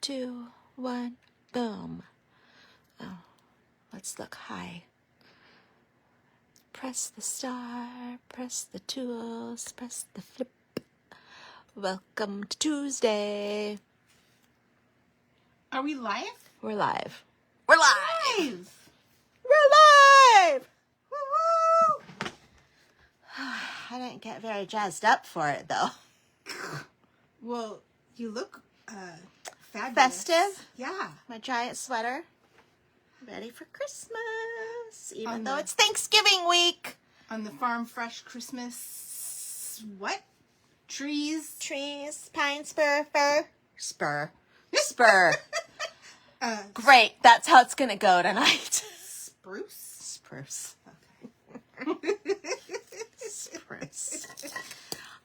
2, 1, boom. Oh, let's look high. Press the star, press the tools, press the flip. Welcome to Tuesday. Are we live? We're live. We're live! Live! We're live! Woo-hoo! I didn't get very jazzed up for it, though. Well, you look fabulous. Festive? Yeah. My giant sweater. Ready for Christmas, even though the- it's Thanksgiving week. On the Farm Fresh Christmas... What? Trees? Trees, pine spur, spur. Great, that's how it's gonna go tonight. Spruce? Spruce. Okay. Spruce.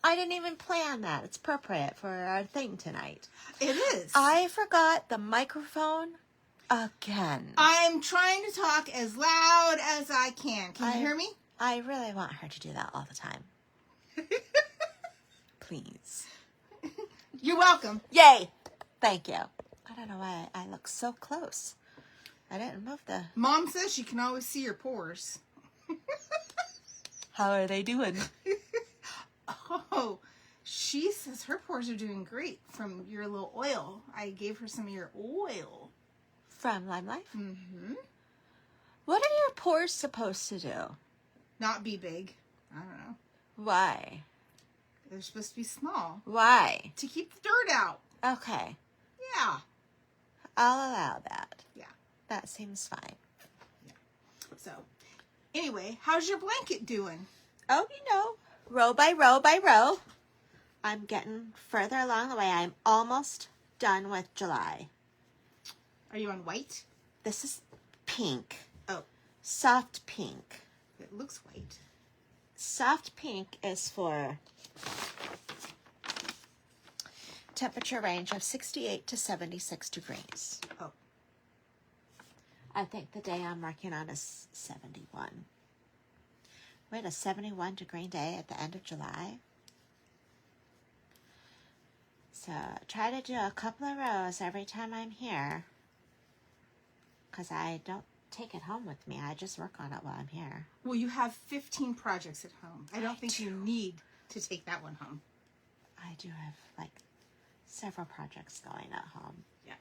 I didn't even plan that. It's appropriate for our thing tonight. It is. I forgot the microphone again. I'm trying to talk as loud as I can. Can you hear me? I really want her to do that all the time. Please. You're welcome. Yay! Thank you. I don't know why I look so close. I didn't move the... Mom says she can always see your pores. How are they doing? Oh, she says her pores are doing great from your little oil. I gave her some of your oil. From Lime Life? Mm-hmm. What are your pores supposed to do? Not be big. I don't know. Why? They're supposed to be small. Why? To keep the dirt out. Okay. Yeah. I'll allow that. Yeah. That seems fine. Yeah. So, anyway, how's your blanket doing? Oh, you know, row by row by row. I'm getting further along the way. I'm almost done with July. Are you on white? This is pink. Oh, Soft pink. it looks white. Soft pink is for temperature range of 68 to 76 degrees. Oh. I think the day I'm working on is 71. We had a 71 degree day at the end of July. So try to do a couple of rows every time I'm here. Because I don't take it home with me. I just work on it while I'm here. Well, you have 15 projects at home. I don't think you need to take that one home. I do have like several projects going at home. Yeah.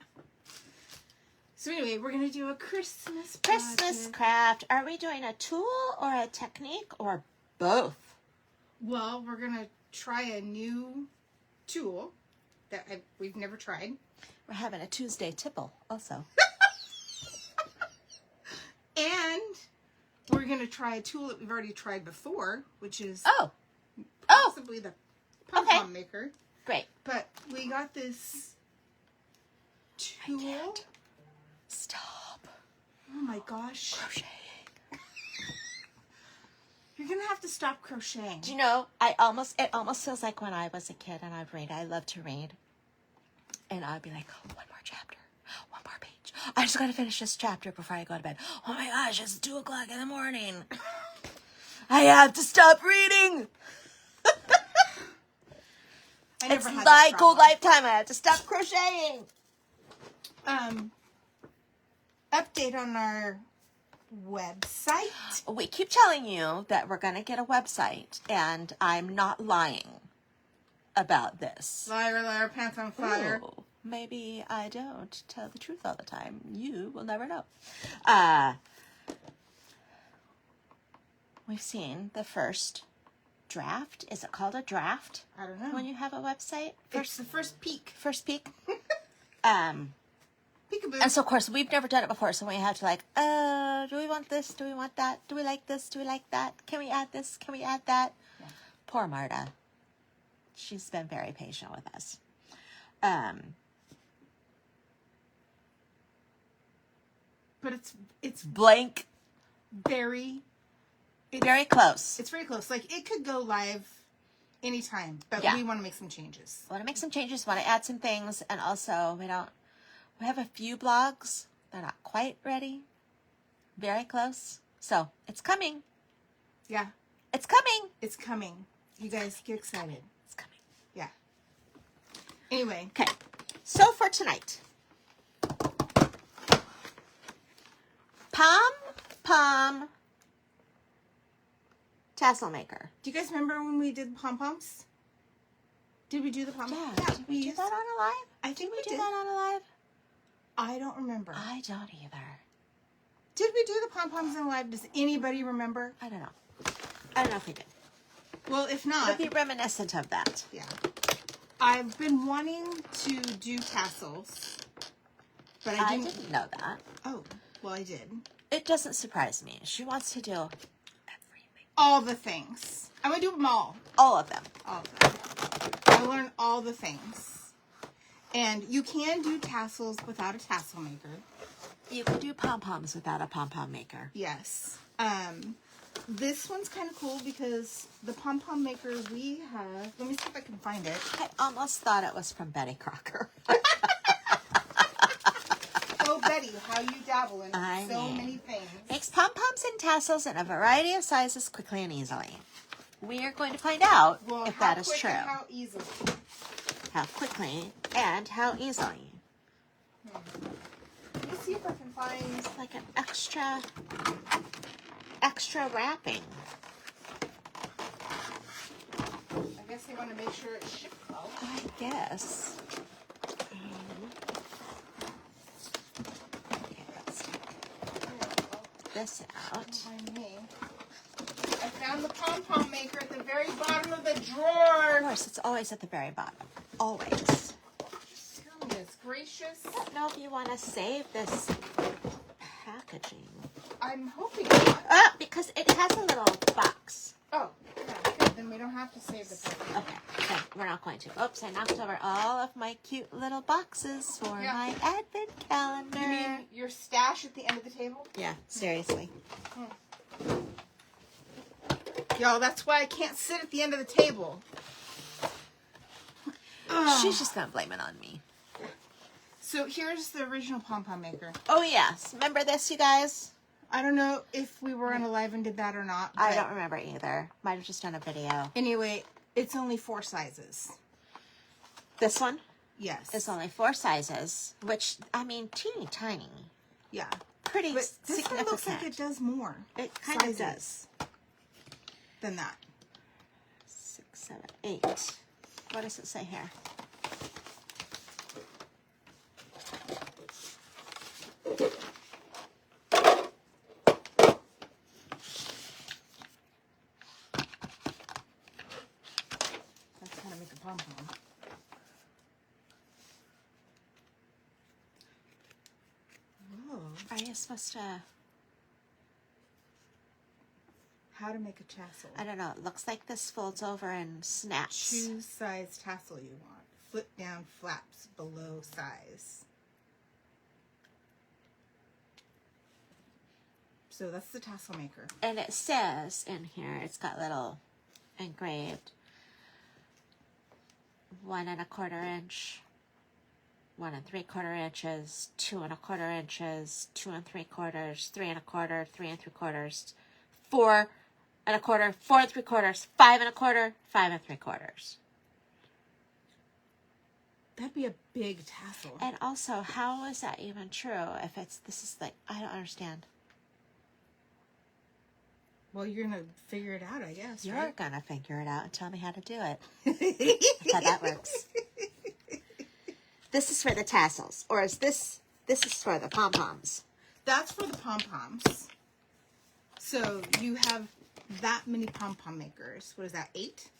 So anyway, we're going to do a Christmas Christmas craft. Are we doing a tool or a technique or both? Well, we're going to try a new tool that we've never tried. We're having a Tuesday tipple also. And we're going to try a tool that we've already tried before, which is possibly the pom-pom maker. Great. But we got this tool. I can't. Stop. Oh my gosh. Crocheting. You're going to have to stop crocheting. Do you know, it almost feels like when I was a kid and I'd read. I love to read. And I'd be like, oh, one more chapter. One more page. I just got to finish this chapter before I go to bed. Oh my gosh, it's 2 o'clock in the morning. I have to stop reading. It's like old lifetime. I have to stop crocheting. Update on our website. We keep telling you that we're going to get a website, and I'm not lying about this. Liar, liar, pants on fire. Ooh, maybe I don't tell the truth all the time. You will never know. We've seen the first draft. Is it called a draft? I don't know. When you have a website? It's the first peek. First peek. Peekaboo. And so, of course, we've never done it before, so we have to like, do we want this? Do we want that? Do we like this? Do we like that? Can we add this? Can we add that? Yeah. Poor Marta. She's been very patient with us. But it's Blank. very Close. It's very close. Like, it could go live anytime, but Yeah. we want to make some changes. Want to make some changes, want to add some things, and also we have a few blogs. They're not quite ready. Very close. So, it's coming. Yeah. It's coming. It's coming. You guys get excited. It's coming. Yeah. Anyway. Okay. So, for tonight, Pom tassel maker. Do you guys remember when we did pom-poms? Did we do the pom-poms? Yeah, did we do that on a live? I think we did. did. That on a live? I don't remember. I don't either. Did we do the pom-poms in live? Does anybody remember? I don't know. I don't know if we did. Well, if not... It'll be reminiscent of that. Yeah. I've been wanting to do tassels, but I didn't know that. Oh, well, I did. It doesn't surprise me. She wants to do everything. All the things. I'm going to do them all. All of them. All of them. I learned all the things. And you can do tassels without a tassel maker. You can do pom-poms without a pom-pom maker. Yes. This one's kind of cool because the pom-pom maker we have... Let me see if I can find it. I almost thought it was from Betty Crocker. Oh, Betty, how you dabble in so many things. Makes pom-poms and tassels in a variety of sizes quickly and easily. We are going to find out if that is true. How easily. How quickly and how easily. Let me see if I can find... It's like an extra wrapping. I guess they want to make sure it's shipped well. I guess. Okay, let's take this out. Behind me. I found the pom-pom maker at the very bottom of the drawer. Of course, it's always at the very bottom. Always. Goodness gracious. I don't know if you want to save this packaging. I'm hoping not. Because it has a little box. Oh, yeah, good. Then we don't have to save the packaging. Okay, we're not going to. Oops, I knocked over all of my cute little boxes for my advent calendar. You mean your stash at the end of the table? Yeah, seriously. Y'all, that's why I can't sit at the end of the table. She's just going to blame it on me. So here's the original pom-pom maker. Oh, yes. Remember this, you guys? I don't know if we were on a live and did that or not. I don't remember either. Might have just done a video. Anyway, it's only 4 sizes. This one? Yes. It's only 4 sizes, which, I mean, teeny tiny. Yeah. Pretty But this significant. one looks like it does more. It kind of sizes does. Than that. 6, 7, 8. What does it say here? That's how to make a pom-pom. Whoa. Are you supposed to... How to make a tassel. I don't know. It looks like this folds over and snaps. Choose size tassel you want. Flip down flaps below size. So that's the tassel maker. And it says in here, it's got little engraved 1 1/4 inch, 1 3/4 inches, 2 1/4 inches, 2 3/4, 3 1/4, 3 3/4, 4 1/4, 4 3/4, 5 1/4, 5 3/4. That'd be a big tassel. And also, how is that even true if this is like, I don't understand. Well, you're going to figure it out, I guess, You're right? going to figure it out and tell me how to do it. That's how that works. This is for the tassels, or is this is for the pom-poms? That's for the pom-poms. So you have that many pom-pom makers. What is that, 8?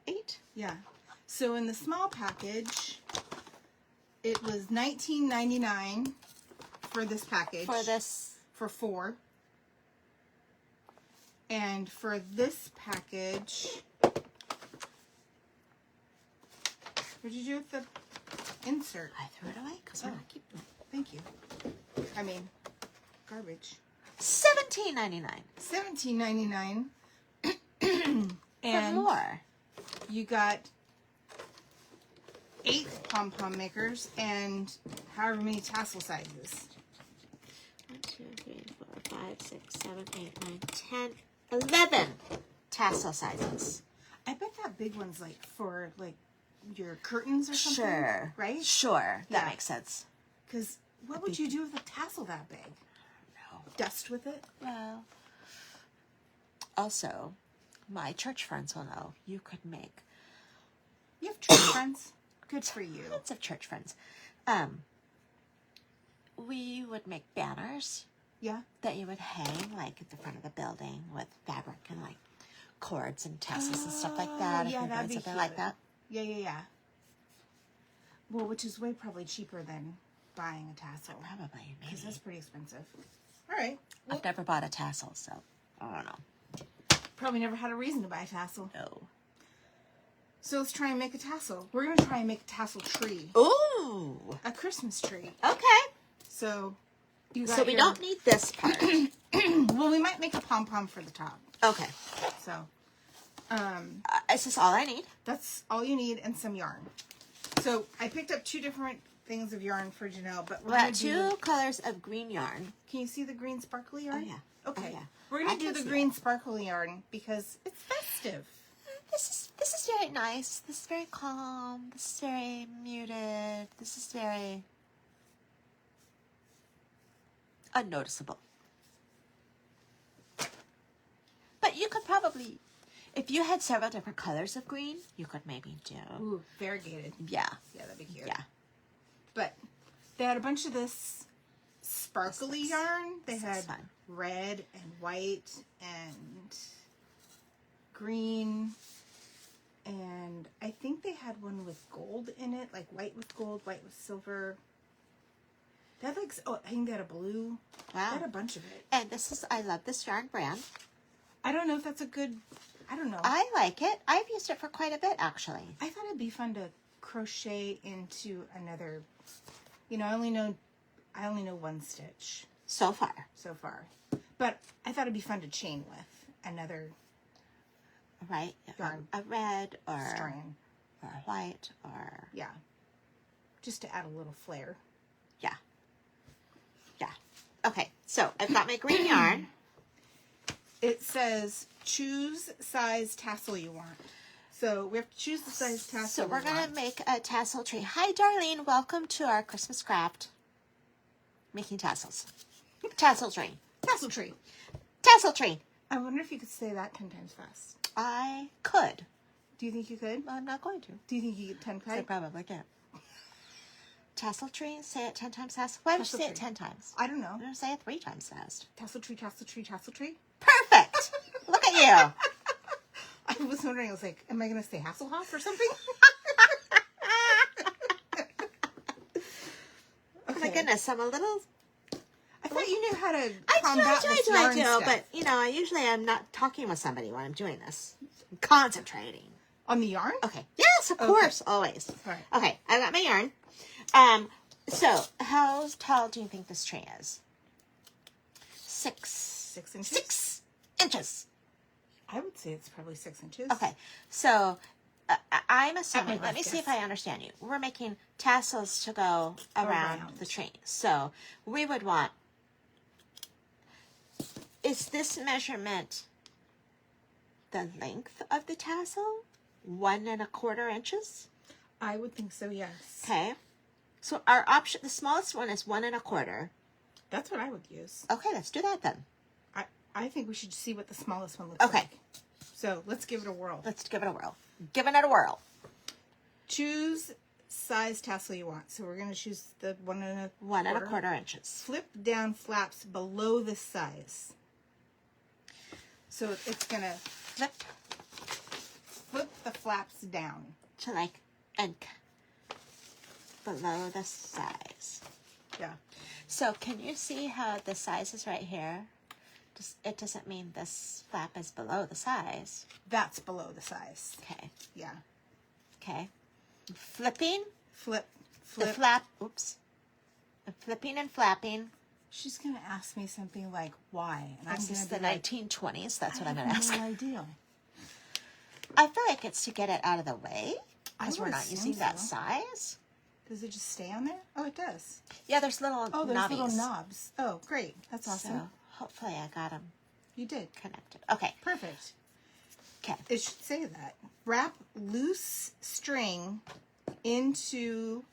8? Yeah. So in the small package, it was $19.99 for this package. For this. For 4. And for this package, what did you do with the insert? I threw it away because we're not keeping it. Thank you. I mean, garbage. $17.99. $17.99. For And more. you got 8 pom-pom makers and however many tassel sizes. 1, 2, 3, 4, 5, 6, 7, 8, 9, 10, 11 tassel sizes. I bet that big one's like for like your curtains or something. Sure. Right? Sure. That Yeah. makes sense. Because what would you do with a tassel that big? No. Dust with it? Well, also, my church friends will know you could make. You have church friends? Good for you. Lots of church friends. We would make banners. Yeah. That you would hang like at the front of the building with fabric and like cords and tassels and stuff like that. Yeah, if that'd be something cute. like that. Yeah. Well, which is way probably cheaper than buying a tassel. Probably, Because maybe. that's pretty expensive. All right. Well, I've never bought a tassel, so I don't know. probably never had a reason to buy a tassel. No. So let's try and make a tassel. We're going to try and make a tassel tree. Ooh. A Christmas tree. Okay. So you got So we don't need this part. Well, we might make a pom-pom for the top. Okay. So Is this all I need? that's all you need and some yarn. So I picked up 2 different things of yarn for Janelle, but we're We going got to do... 2 colors of green yarn. Can you see the green sparkly yarn? Oh, yeah. Okay. Oh, yeah. We're I going to do can the see green it. sparkly yarn because it's festive. This is very nice. This is very calm. This is very muted. This is very unnoticeable. But you could probably, if you had several different colors of green, you could maybe do. Ooh, variegated. Yeah. Yeah, that'd be cute. Yeah. But they had a bunch of this sparkly yarn. They this had looks fun. red and white and green. And I think they had one with gold in it, like white with gold, white with silver. They had like, I think they had a blue. Wow. They had a bunch of it. And this is, I love this yarn brand. I don't know if that's a good, I don't know. I like it. I've used it for quite a bit, actually. I thought it'd be fun to crochet into another, I only know 1 stitch So far. so far. But I thought it'd be fun to chain with another Right? Yarn. A red or strand. or white or... Yeah. Just to add a little flair. Yeah. Yeah. Okay, so I've got my green yarn. It says choose size tassel you want. So we have to choose the size tassel. So we're we going to want. make a tassel tree. Hi, Darlene. Welcome to our Christmas craft. Making tassels. Tassel tree. Tassel tree. Tassel tree. I wonder if you could say that 10 times fast. I could. Do you think you could? I'm not going to. Do you think you could 10 I times? probably can't. Tassel tree. Say it 10 times fast. Why would you Tassel say it tree. 10 times? I don't know. I'm going to say it 3 times fast. Tassel tree, tassel tree, tassel tree. Perfect. Look at you. I was wondering, I was like, am I going to say Hasselhoff or something? Oh my goodness, I'm a little... I thought you knew how to I combat this yarn do, stuff. but, I usually I'm not talking with somebody when I'm doing this. I'm concentrating. On the yarn? Okay. Yes, of course, always. All right. Okay, I got my yarn. So, how tall do you think this tree is? 6. 6 inches? 6 inches. I would say it's probably 6 inches. Okay, so I'm assuming, my let me best see if guess. I understand you. We're making tassels to go around the tree. So, we would want, is this measurement the length of the tassel? 1 1/4 inches? I would think so, yes. Okay. So our option, the smallest one is 1 1/4. That's what I would use. Okay, let's do that then. I think we should see what the smallest one looks Okay. like. So let's give it a whirl. Let's give it a whirl. Giving it a whirl. Choose size tassel you want. So we're going to choose the 1 1/4. 1 1/4 inches. Flip down flaps below this size. So it's going to flip the flaps down. To like, and below the size. Yeah. So can you see how the size is right here? It doesn't mean this flap is below the size. That's below the size. Okay. Yeah. Okay. Flipping Flip. the flap. Oops. I'm flipping and flapping. She's going to ask me something like, why? And This is the gonna be like, 1920s. That's what I'm I going to have ask. no idea. I feel like it's to get it out of the way. Because I we're would not assume using that so. size. Does it just stay on there? Oh, it does. Yeah, there's little Oh, there's knobbies. little knobs. Oh, great. That's awesome. So hopefully I got them You did. connected. Okay. Perfect. Okay. It should say that. Wrap loose string into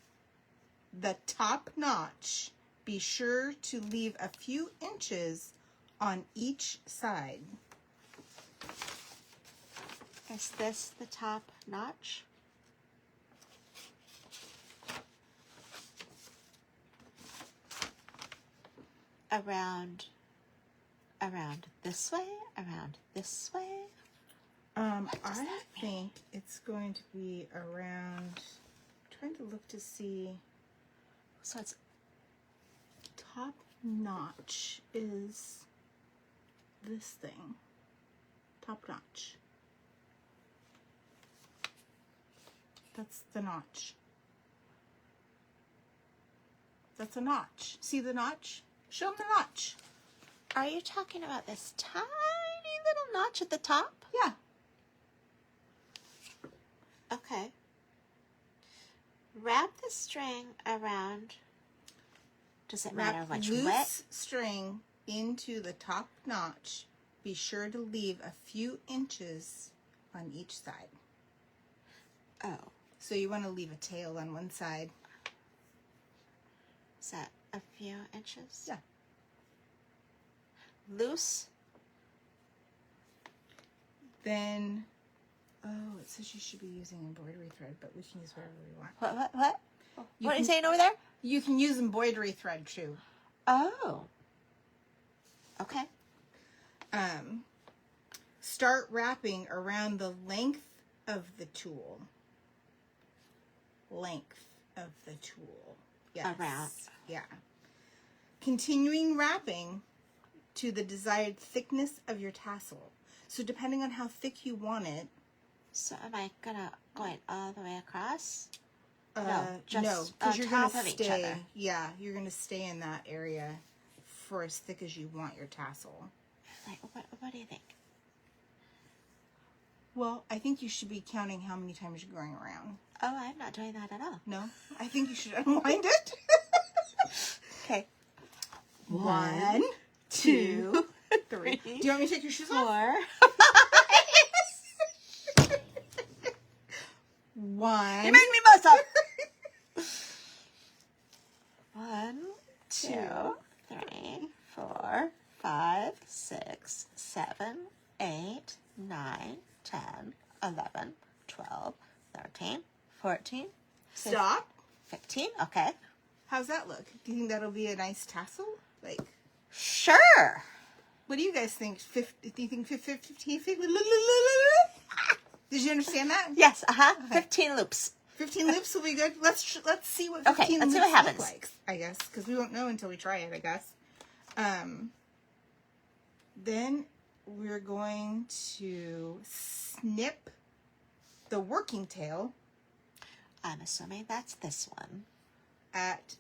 the top notch, be sure to leave a few inches on each side. Is this the top notch? Around this way? Around this way? I think it's going to be around, I'm trying to look to see, So it's top notch is this thing. Top notch. That's the notch. That's a notch. See the notch? Show them the notch. Are you talking about this tiny little notch at the top? Yeah. Okay. Wrap the string around. Does it matter Wrap which loose way? string into the top notch. Be sure to leave a few inches on each side. Oh, So you want to leave a tail on one side. is that a few inches? Yeah. Loose. Then, oh, it says you should be using embroidery thread, but we can use whatever we want. What? You What are you can- saying over there? You can use embroidery thread too. Oh. Okay. Start wrapping around the length of the tool. Length of the tool. Yes. Around. Yeah. Continuing wrapping to the desired thickness of your tassel. So depending on how thick you want it. So am I going all the way across? No, just because on you're top gonna of each stay. other. Yeah, you're gonna stay in that area for as thick as you want your tassel. Like, what do you think? Well, I think you should be counting how many times you're going around. Oh, I'm not doing that at all. No, I think you should unwind it. Okay. 1, 2, 3. Do you want me to take your shoes off? 4. 1. You made me mess up. 1, 2, 3, 4, 5, 6, 7, 8, 9, 10, 11, 12, 13, 14, Stop. 15. Okay. How's that look? Do you think that'll be a nice tassel? Like, Sure. what do you guys think? 50, do you think 15? Did you understand that? Yes. 15 loops. 15 loops will be good. Let's see what 15 Okay, let's see loops what happens. look like, I guess, because we won't know until we try it, I guess. Then we're going to snip the working tail I'm assuming that's this one. at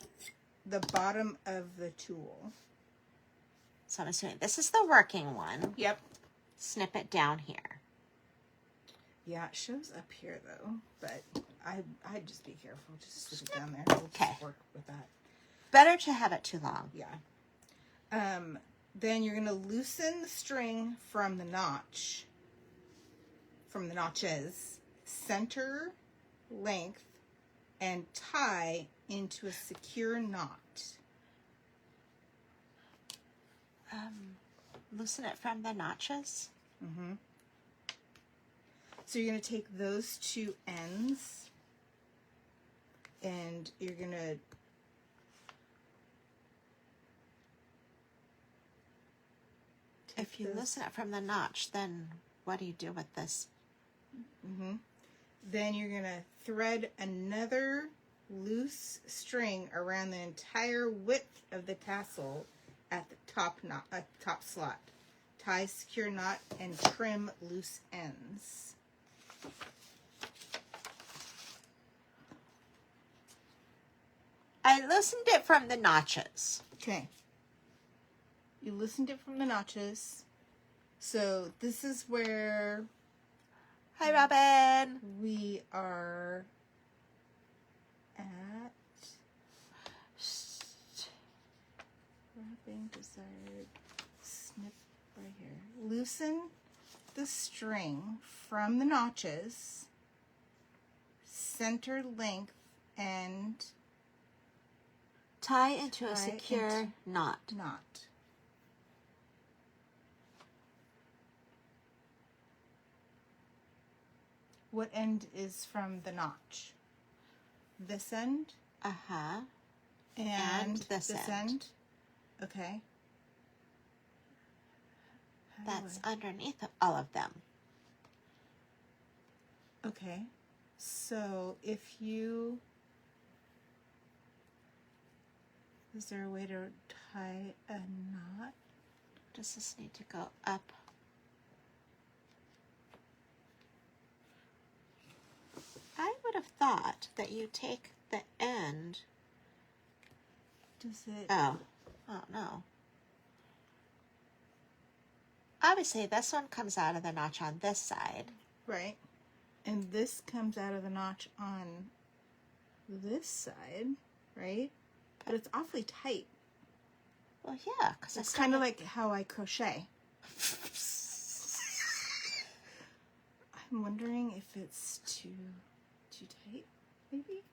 the bottom of the tool. So I'm assuming this is the working one. Yep. Snip it down here. Yeah, it shows up here though, but I'd just be careful. Just stick it down there. We'll just Okay. work with that. Better to have it too long. Yeah. Then you're gonna loosen the string from the notch, from the notches, center length, and tie into a secure knot. Loosen it from the notches. So you're gonna take those two ends, and you're gonna If you those- loosen it from the notch, then what do you do with this? Then you're gonna thread another loose string around the entire width of the tassel at the top knot, top slot. Tie secure knot and trim loose ends. I loosened it from the notches. Okay. You loosened it from the notches. So this is where Hi, Robin. we are at. Wrapping desired snip right here. Loosen the string from the notches, center length and Tie into a Tie secure into- knot. knot. What end is from the notch? This end Uh-huh. and this end. end. Okay. How do That's underneath all of them. Okay. So if you... Is there a way to tie a knot? Does this need to go up? I would have thought that you take the end. Does it... Oh no. Obviously, this one comes out of the notch on this side. Right. And this comes out of the notch on this side, right? But it's awfully tight. Well, yeah, because It's kind of like how I crochet. I'm wondering if it's too tight, maybe?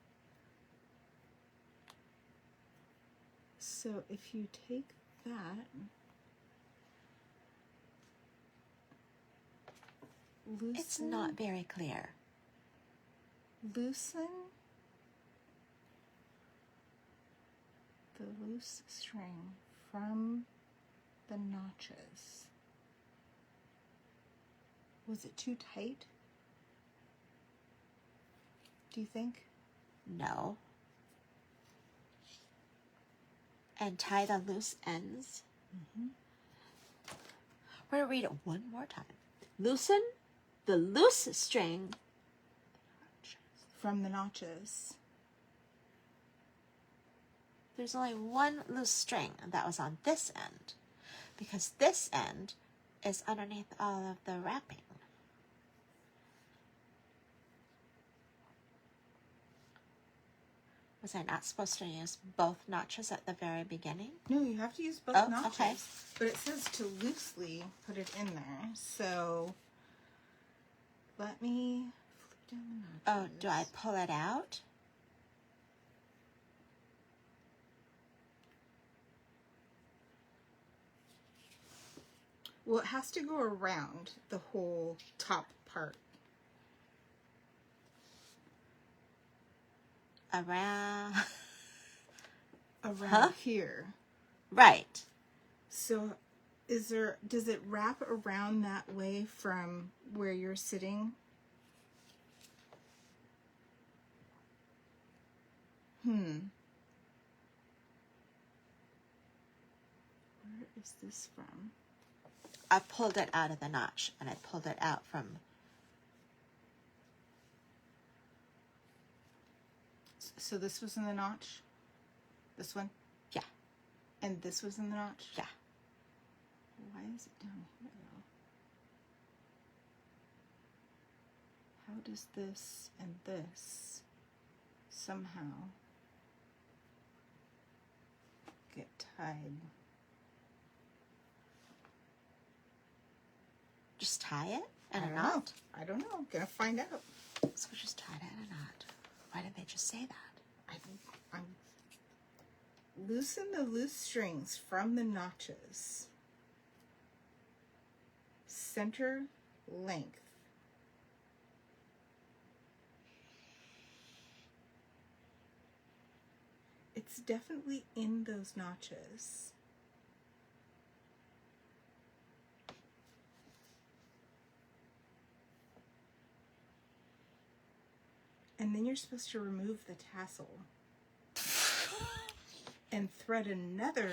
So if you take that, loosen, it's not very clear. loosen the loose string from the notches. Was it too tight? Do you think? No. And tie the loose ends. Mm-hmm. We're going to read it one more time. Loosen the loose string From the notches. There's only one loose string, and that was on this end, because this end is underneath all of the wrapping. Was I not supposed to use both notches at the very beginning? No, you have to use both Oh, notches. okay. But it says to loosely put it in there. So let me flip down the Oh, notches. do I pull it out? Well, it has to go around the whole top part. Around. Around here. Right. So does it wrap around that way from where you're sitting? Where is this from? I pulled it out of the notch, and I pulled it out from... So this was in the notch? This one? Yeah. And this was in the notch? Yeah. Why is it down here though? How does this and this somehow get tied? Just tie it in I a don't knot? know. I don't know. Gonna find out. So we just tied it in a knot. Why didn't they just say that? I'm loosen the loose strings from the notches. Center length. It's definitely in those notches. And then you're supposed to remove the tassel and thread another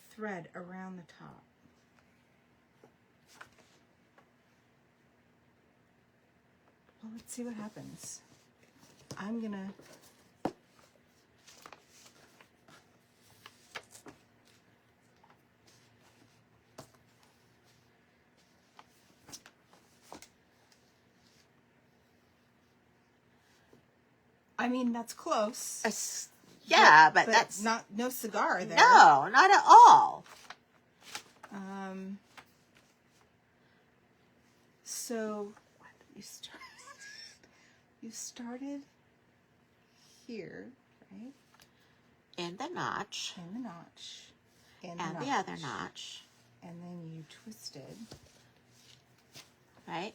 thread around the top. Well, let's see what happens. I'm gonna I mean, that's close. Yeah, but that's... not no cigar there. No, not at all. So you started here, right? in the notch, in the notch, in and the other notch, and then you twisted. right?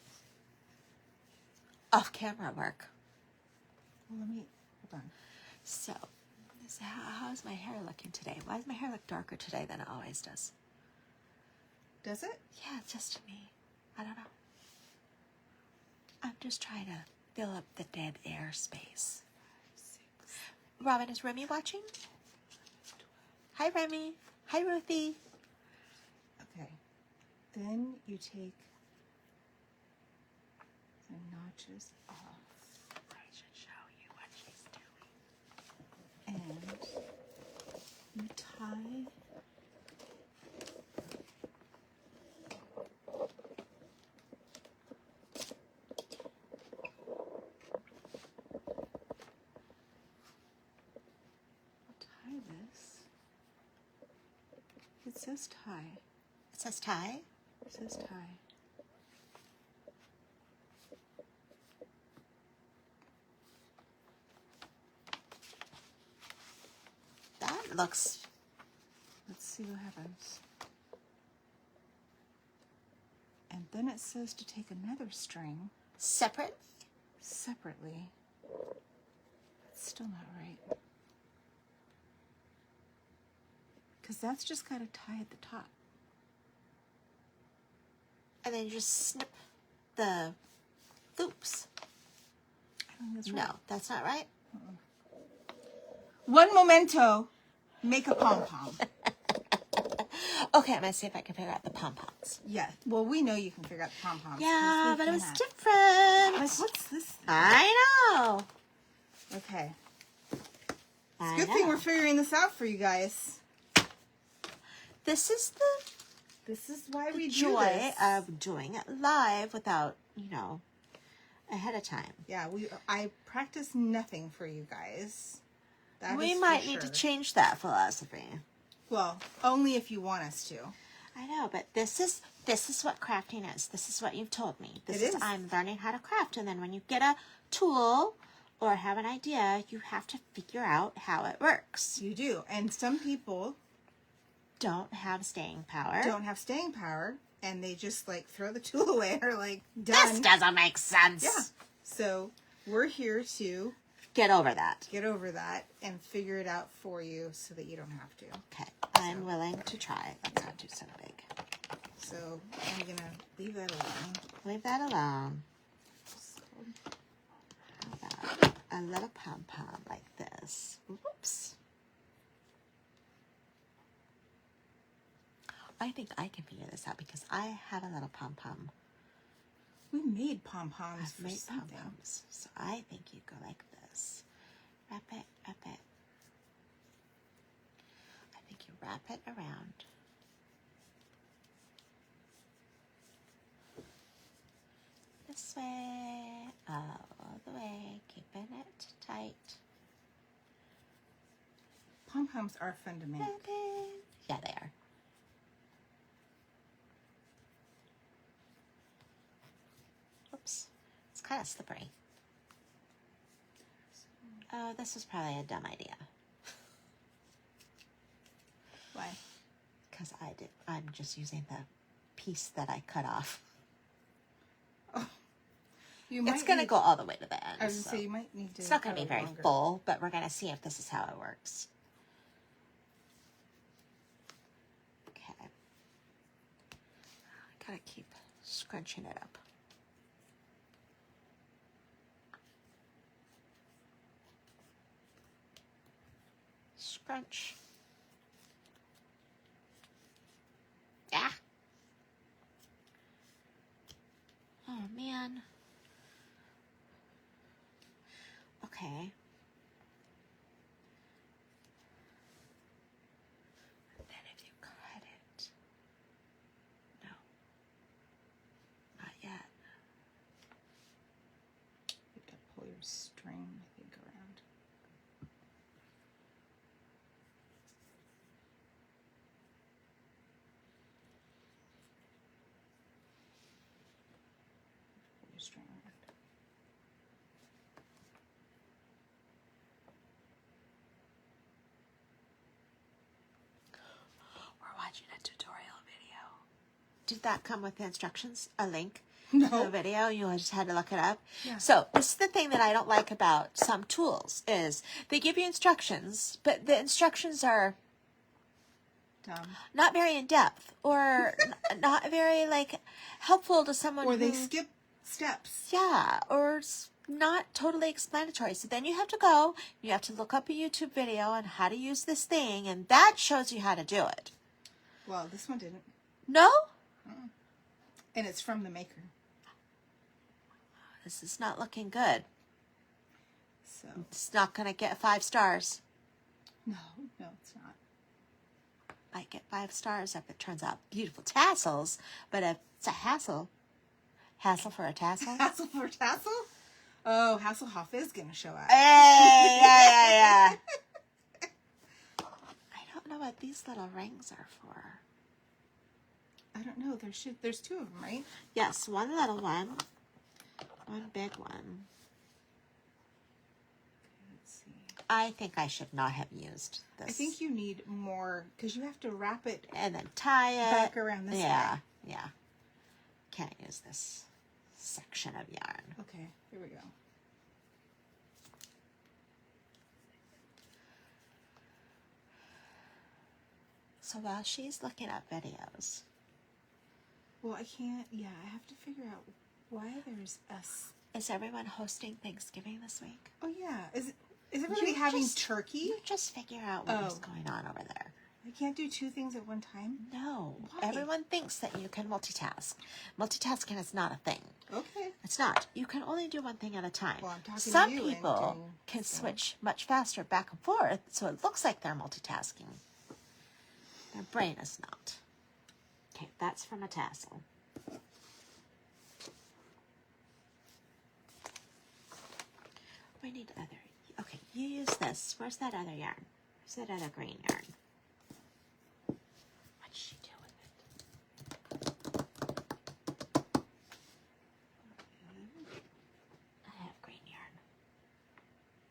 Off camera work. Well, let me, hold on. So, how's my hair looking today? Why does my hair look darker today than it always does? Does it? Yeah, just to me. I don't know. I'm just trying to fill up the dead air space. Robin, is Remy watching? Hi, Remy. Hi, Ruthie. Okay. Then you take the notches off. I should show you what she's doing. And you tie this. It says tie. It says tie. It says tie. That looks... Let's see what happens. And then it says to take another string separate. separately. It's still not right. Because that's just got to tie at the top. And then you just snip the loops. I don't think that's right. No, that's not right. One memento, make a pom-pom. Okay, I'm going to see if I can figure out the pom-poms. Yeah, well, we know you can figure out the pom-poms. Yeah, because but it we've was done that. different. Like, what's this thing? I know. Okay. It's I a good know. thing we're figuring this out for you guys. This is This is why the we do joy this. of doing it live without, you know, ahead of time. Yeah, I practice nothing for you guys. That We is might for need to sure. change that philosophy. Well, only if you want us to. I know, but this is what crafting is. This is what you've told me. This It is is. I'm learning how to craft, and then when you get a tool or have an idea, you have to figure out how it works. You do. And some people Don't have staying power. don't have staying power, and they just like throw the tool away or like This done. doesn't make sense. Yeah. So we're here to Get over that. get over that and figure it out for you so that you don't have to. Okay, I'm willing to try. Let's not do so big. So I'm going to leave that alone. Leave that alone. How about a little pom-pom like this? Whoops. I think I can figure this out because I have a little pom-pom. We made pom-poms I've for made something. pom-poms. So I think you go like this. Wrap it, wrap it. I think you wrap it around. This way, all the way, keeping it tight. Pom-poms are fun to make. Yeah, they are. Oops, it's kind of slippery. Oh, this was probably a dumb idea. Why? Because I'm just using the piece that I cut off. Oh, you might It's going to need- go all the way to the end. I was going so to say, you might need to. it's not going to have be it very longer. full, but we're going to see if this is how it works. Okay. I got to keep scrunching it up. Scrunch. Ah. Oh, man. Okay. Then if you cut it. No. Not yet. You have to pull your string, I think, around. Pull your string around. did that come with the instructions? A link? No. To the video? You just had to look it up? Yeah. So this is the thing that I don't like about some tools is they give you instructions, but the instructions are not very in depth or not very like helpful to someone. Or they skip steps. Yeah, or not totally explanatory. So then you have to go, you have to look up a YouTube video on how to use this thing, and that shows you how to do it. Well, this one didn't. No? And it's from the maker. This is not looking good. So It's not going to get 5 stars. no, it's not. I get 5 stars if it turns out beautiful tassels, but if it's a hassle for a tassel. Hassel for Tassel? Oh, Hasselhoff is going to show up. Hey, yeah. I don't know what these little rings are for. I don't know. There's 2 of them, right? Yes, one little one, one big one. Let's see. I think I should not have used this. I think you need more because you have to wrap it and then tie it back around this way. Yeah. Can't use this section of yarn. Okay, here we go. So while she's looking up videos, Well, I can't. Yeah, I have to figure out why there's us. is everyone hosting Thanksgiving this week? Oh yeah, is everybody You having just- turkey? You just figure out what's Oh. going on over there. I can't do 2 things at one time. No, Why? everyone thinks that you can multitask. Multitasking is not a thing. Okay. It's not. You can only do one thing at a time. Well, I'm talking to Some you and people doing- can switch much faster back and forth, so it looks like they're multitasking. Their brain is not. Okay, that's from a tassel. We need other. Okay, you use this. Where's that other yarn? Where's that other green yarn? What did she do with it? I have green yarn.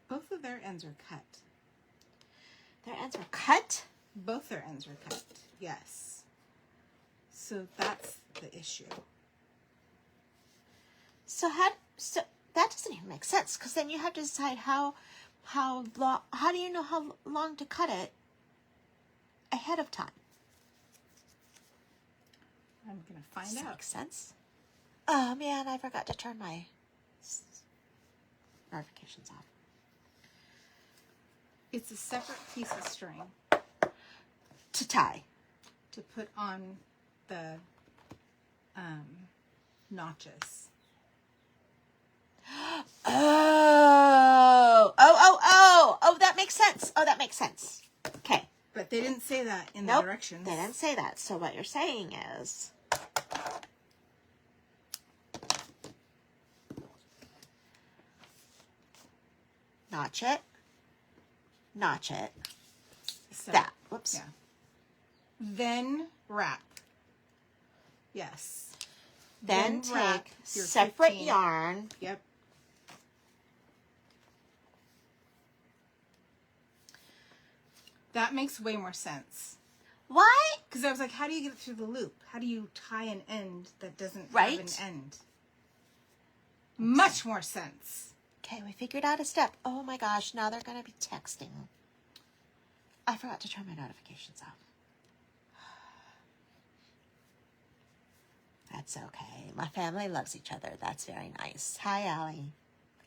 Both of their ends are cut. Their ends are cut? Both their ends are cut. Yes. So that's the issue. So that doesn't even make sense because then you have to decide how long. How do you know how long to cut it ahead of time? I'm gonna find Does that out. make sense? Oh man, I forgot to turn my notifications off. It's a separate piece of string To tie. to put on the notches. Oh, that makes sense. Oh, that makes sense. Okay. But they didn't say that in the Nope, directions. they didn't say that. So what you're saying is notch it, So, that. Whoops. Yeah. Then wrap. Yes. Then wrap take your separate 15. yarn. Yep. That makes way more sense. Why? Because I was like, how do you get it through the loop? How do you tie an end that doesn't have an Right. end? Much more sense. Okay, we figured out a step. Oh my gosh, now they're going to be texting. I forgot to turn my notifications off. That's okay. My family loves each other. That's very nice. Hi, Allie.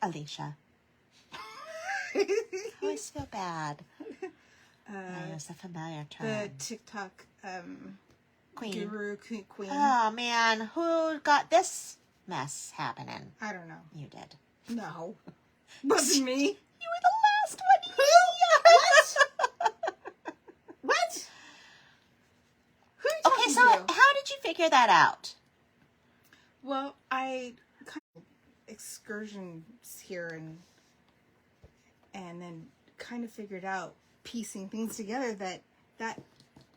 Alicia. I always feel bad. I use a familiar term. The TikTok Queen. guru queen. Oh, man. Who got this mess happening? I don't know. You did. No. Wasn't me. You were the last one. What? Who are you Okay, talking so to? how did you figure that out? Well, I kind of excursions here and then kind of figured out piecing things together that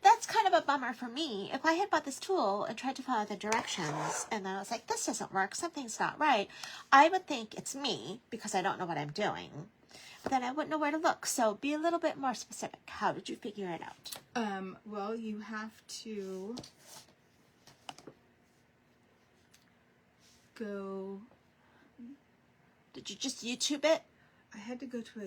That's kind of a bummer for me. If I had bought this tool and tried to follow the directions and then I was like, this doesn't work, something's not right, I would think it's me because I don't know what I'm doing. But then I wouldn't know where to look. So be a little bit more specific. How did you figure it out? well, you have to go. Did you just YouTube it? I had to go to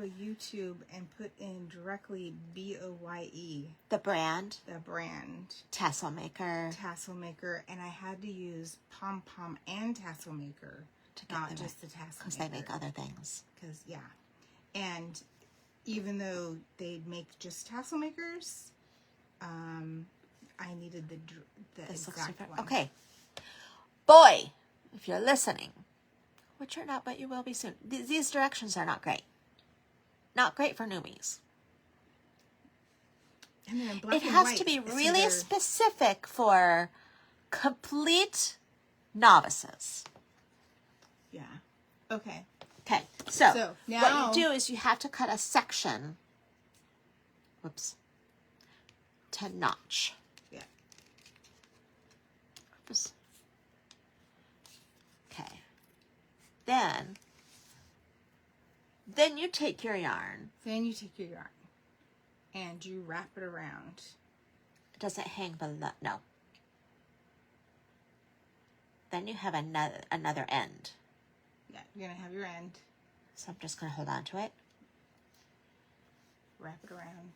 a YouTube and put in directly BOYE, The brand? the brand, Tassel maker. Tassel maker, and I had to use Pom and Tassel maker, not just the Tassel maker. Because they make other things. Because, yeah. And even though they make just Tassel makers, I needed the exact one. Okay. Boy, if you're listening, which you're not, but you will be soon. These directions are not great. Not great for newbies. And then in black It and has white, to be it's really either- specific for complete novices. Yeah. Okay. Okay, so So, now- what you do is you have to cut a section. Whoops. To notch. Yeah. Oops. Okay. Then you take your yarn. Then you take your yarn and you wrap it around. Does it hang below? No. Then you have another end. Yeah, you're going to have your end. So I'm just going to hold on to it. Wrap it around.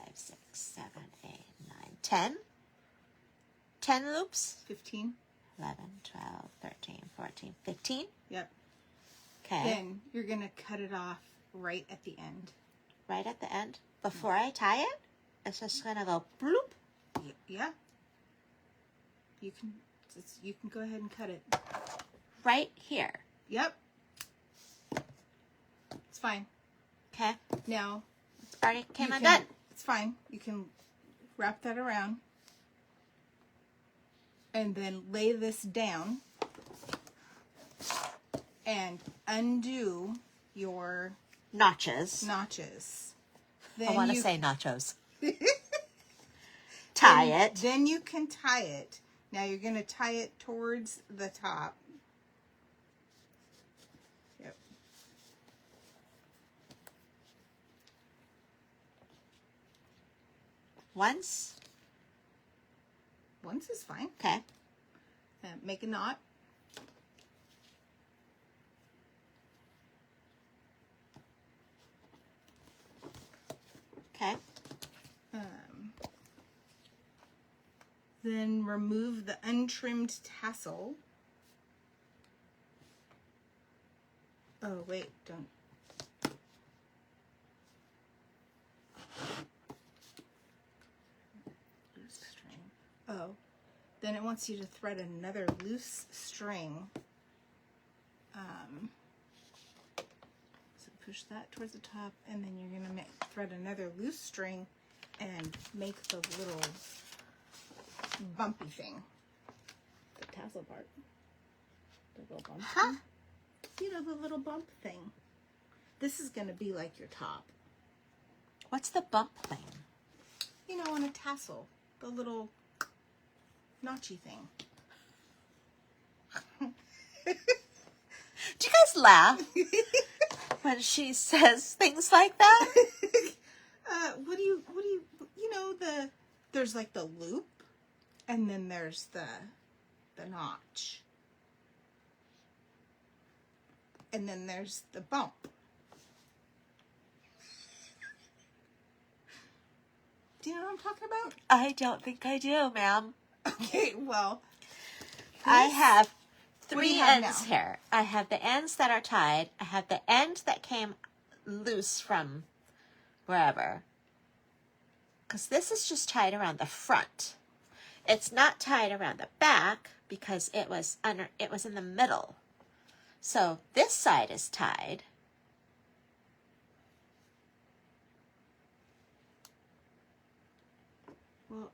5, 6, 7, 8, 9, 10. 10 loops. 15. 11, 12, 13, 14, 15. Yep. Okay. Then you're going to cut it off right at the end. Right at the end. Before I tie it, it's just going to go bloop. Yeah. You can go ahead and cut it. Right here. Yep. It's fine. Okay. Now, Already came you undone. It's fine. You can wrap that around and then lay this down and undo your Notches. notches. I want to say nachos. Tie it. Then you can tie it. Now you're going to tie it towards the top. Yep. Once. Once is fine. Okay. Make a knot. Okay. Then remove the untrimmed tassel. Oh, wait, don't. Loose string. Oh, then it wants you to thread another loose string. So push that towards the top, and then you're going to thread another loose string and make the little bumpy thing. The tassel part. The little bump. Huh? You know, the little bump thing. This is going to be like your top. What's the bump thing? You know, on a tassel. The little notchy thing. Do you guys laugh when she says things like that? What do you, there's like the loop, and then there's the notch. And then there's the bump. Do you know what I'm talking about? I don't think I do, ma'am. Okay, well. I have What do 3 you have ends now? here. I have the ends that are tied. I have the end that came loose from wherever. Because this is just tied around the front. It's not tied around the back because it was in the middle. So this side is tied. Well,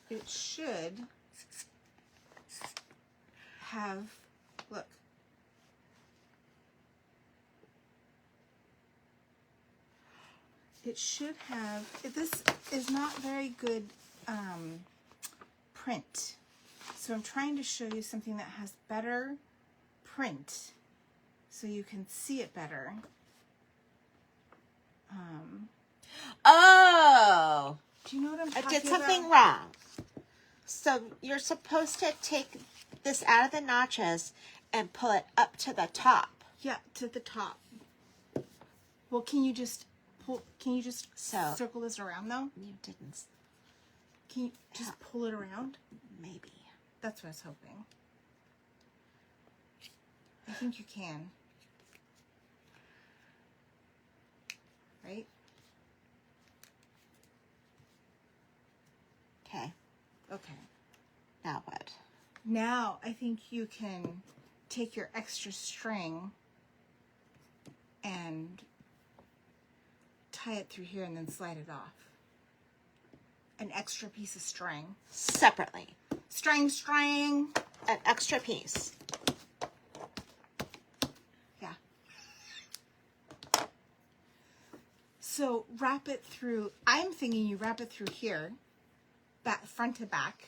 it should have, look. It should have, this is not very good print. So I'm trying to show you something that has better print so you can see it better. Oh, Do you know what I'm talking I about? did something wrong. So you're supposed to take this out of the notches and pull it up to the top. Yeah, to the top. Well, can you just circle this around though? You didn't. Can you just pull it around? Maybe. That's what I was hoping. I think you can. Right? Okay. Okay. Now what? Now I think you can take your extra string and tie it through here and then slide it off. An extra piece of string. Separately. String. An extra piece. Yeah. So wrap it through, I'm thinking you wrap it through here, back, front to back,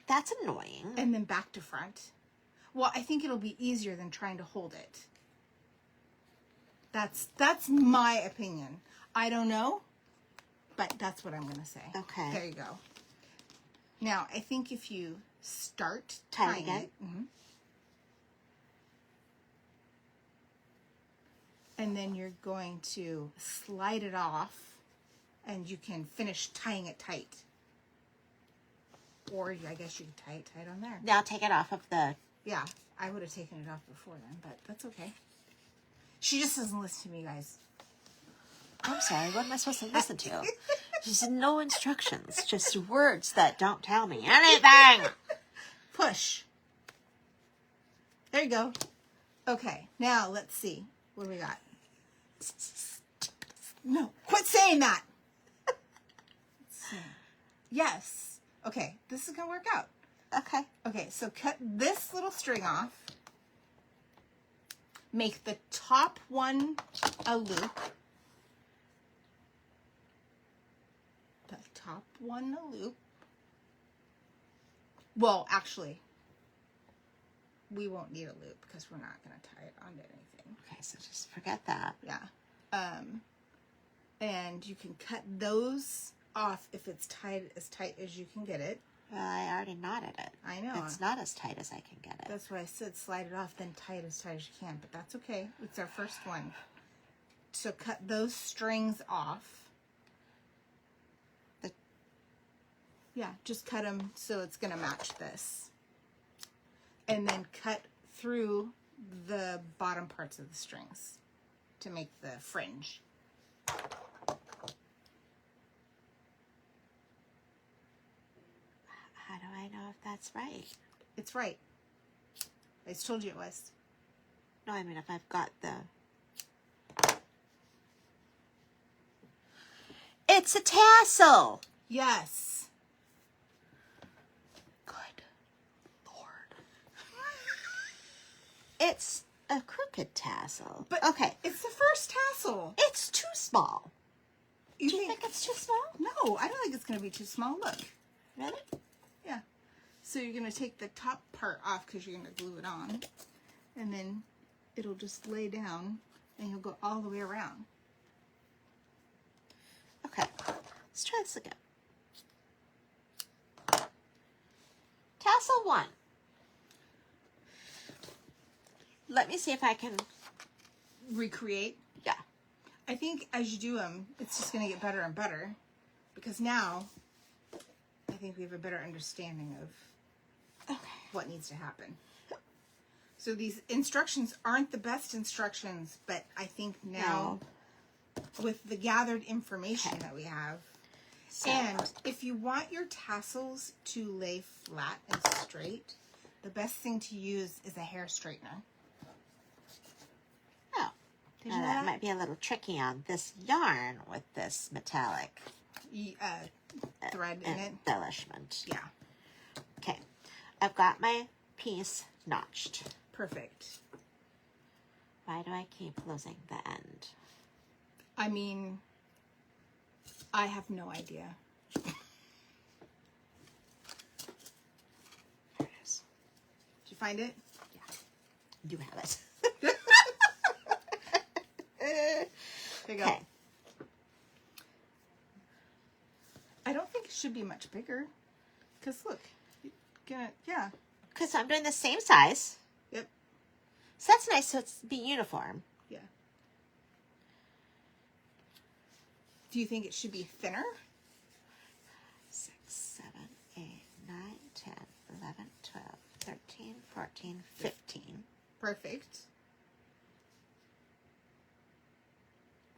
That's annoying. and then back to front. Well, I think it'll be easier than trying to hold it. That's my opinion. I don't know, but that's what I'm going to say. Okay. There you go. Now, I think if you start Tie it tying again? it, and then you're going to slide it off, and you can finish tying it tight. Or I guess you can tie it tight on there. Now take it off of the... Yeah, I would have taken it off before then, but that's okay. She just doesn't listen to me, guys. I'm sorry, what am I supposed to listen to? Just no instructions, just words that don't tell me anything. Push. There you go. Okay, now let's see. What do we got? No, quit saying that. Let's see. Yes. Okay, this is going to work out. Okay. Okay, so cut this little string off. Make the top one a loop. The top one a loop. Well, actually, we won't need a loop because we're not going to tie it onto anything. Okay, so just forget that. Yeah. And you can cut those off if it's tied as tight as you can get it. Well, I already knotted it. I know. It's not as tight as I can get it. That's why I said slide it off, then tie it as tight as you can. But that's okay. It's our first one. So cut those strings off. Yeah, just cut them so it's going to match this. And then cut through the bottom parts of the strings to make the fringe. How do I know if that's right? It's right. I just told you it was. No, I mean if I've got the... It's a tassel! Yes. Good Lord. It's a crooked tassel. But okay, it's the first tassel. it's too small. You Do you think it's too small? No, I don't think it's going to be too small. Look. Really? Yeah. So you're going to take the top part off because you're going to glue it on. And then it'll just lay down and you'll go all the way around. Okay, let's try this again. Tassel 1. Let me see if I can... Recreate. Yeah. I think as you do them, it's just going to get better and better. Because now, I think we have a better understanding of what needs to happen. So these instructions aren't the best instructions, but I think now, with the gathered information that we have, So, and if you want your tassels to lay flat and straight, the best thing to use is a hair straightener. oh, Did you know that that? might be a little tricky on this yarn with this metallic Thread in it. embellishment. Yeah, Okay, I've got my piece notched. perfect. Why do I keep losing the end? I mean, I have no idea. There it is. Did you find it? You have it. There you go. Okay. should be much bigger. Because look, you're gonna, yeah. Because I'm doing the same size. Yep. So that's nice, so it's be uniform. Yeah. Do you think it should be thinner? 6, 7, 8, 9, 10, 11, 12, 13, 14, 15. Perfect.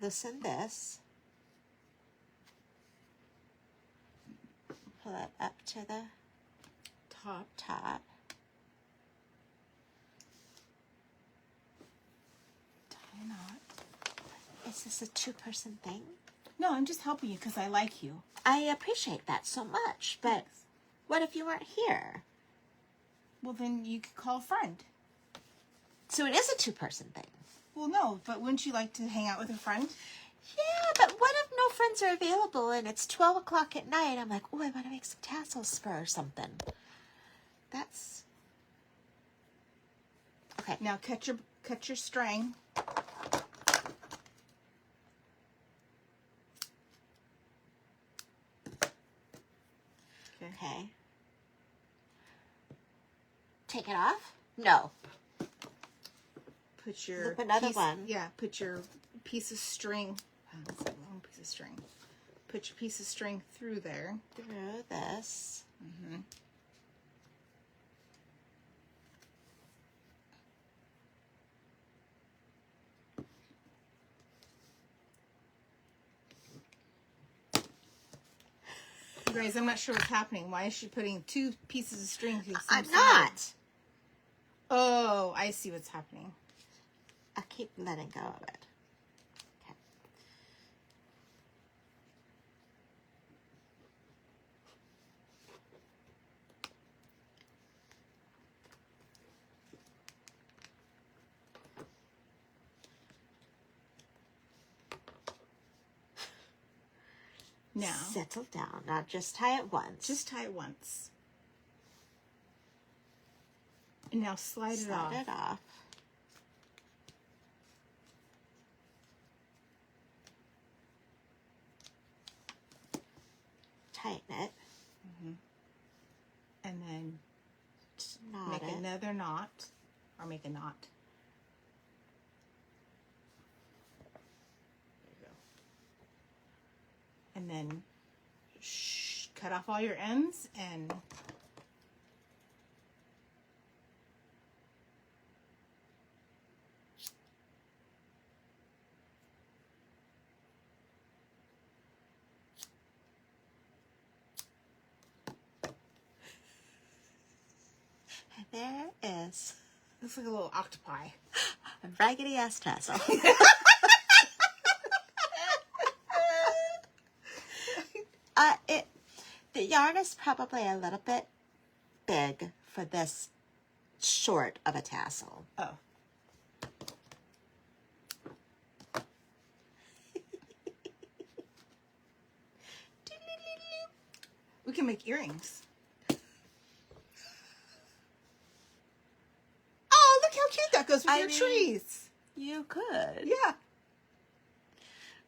Loosen this. Pull it up to the top. Tie a knot. Is this a two-person thing? No, I'm just helping you because I like you. I appreciate that so much, but what if you weren't here? Well, then you could call a friend. So it is a two-person thing. Well, no, but wouldn't you like to hang out with a friend? Yeah, but what if no friends are available and it's 12 o'clock at night? I'm like, oh, I want to make some tassels for something. That's... Okay. Now cut your string. Okay. Take it off? No. Put your Loop another one. Yeah, put your piece of string. Oh, that's a long piece of string. Put your piece of string through there. Through this. Mm-hmm. You guys, I'm not sure what's happening. Why is she putting two pieces of string through the same I'm side? not. Oh, I see what's happening. I keep letting go of it. Okay. Now, Settle down. Now just tie it once. just tie it once. And now slide it off. Slide it off. Tighten it. And then Knot make it. another knot. Or make a knot. There you go. And then cut off all your ends and There is looks like a little octopi. a raggedy ass tassel. The yarn is probably a little bit big for this short of a tassel. Oh. We can make earrings. Oh, look how cute that goes with your trees. You could. Yeah.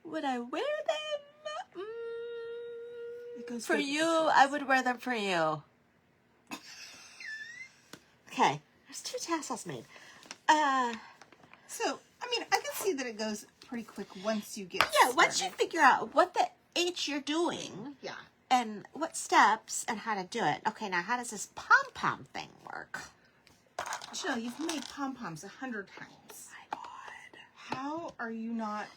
Would I wear them? It goes For good with you, the trees. I would wear them for you. Okay, there's 2 tassels made. So, I mean, I can see that it goes pretty quick once you get Yeah, once you started. figure out what the H you're doing Yeah. and what steps and how to do it. Okay, now how does this pom-pom thing work? Jill, you've made pom-poms 100 times. My God. How are you not...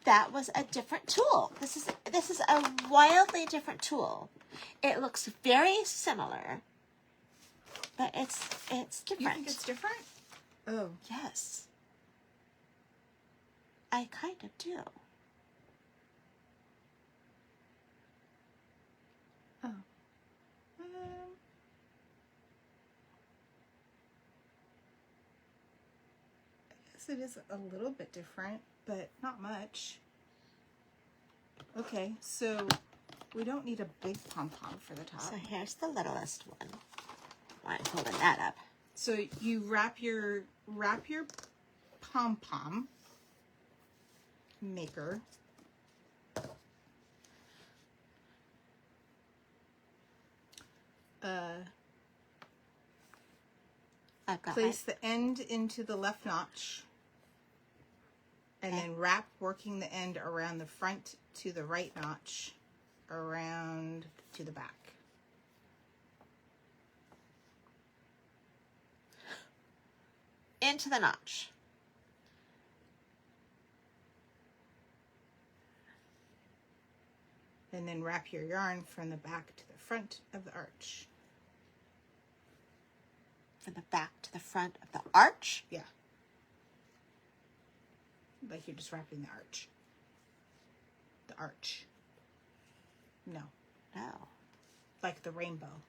That was a different tool. This is a wildly different tool. It looks very similar, but it's different. You think it's different? Oh. Yes. I kind of do. Oh. I guess it is a little bit different, but not much. Okay, so we don't need a big pom-pom for the top. So here's the littlest one. I'm holding that up. So you wrap your pom-pom maker I've got Place the end into the left notch. And then wrap, working the end around the front to the right notch, around to the back. Into the notch. And then wrap your yarn from the back to the front of the arch. From the back to the front of the arch? Yeah. Like you're just wrapping the arch. The arch. No. No. Like the rainbow.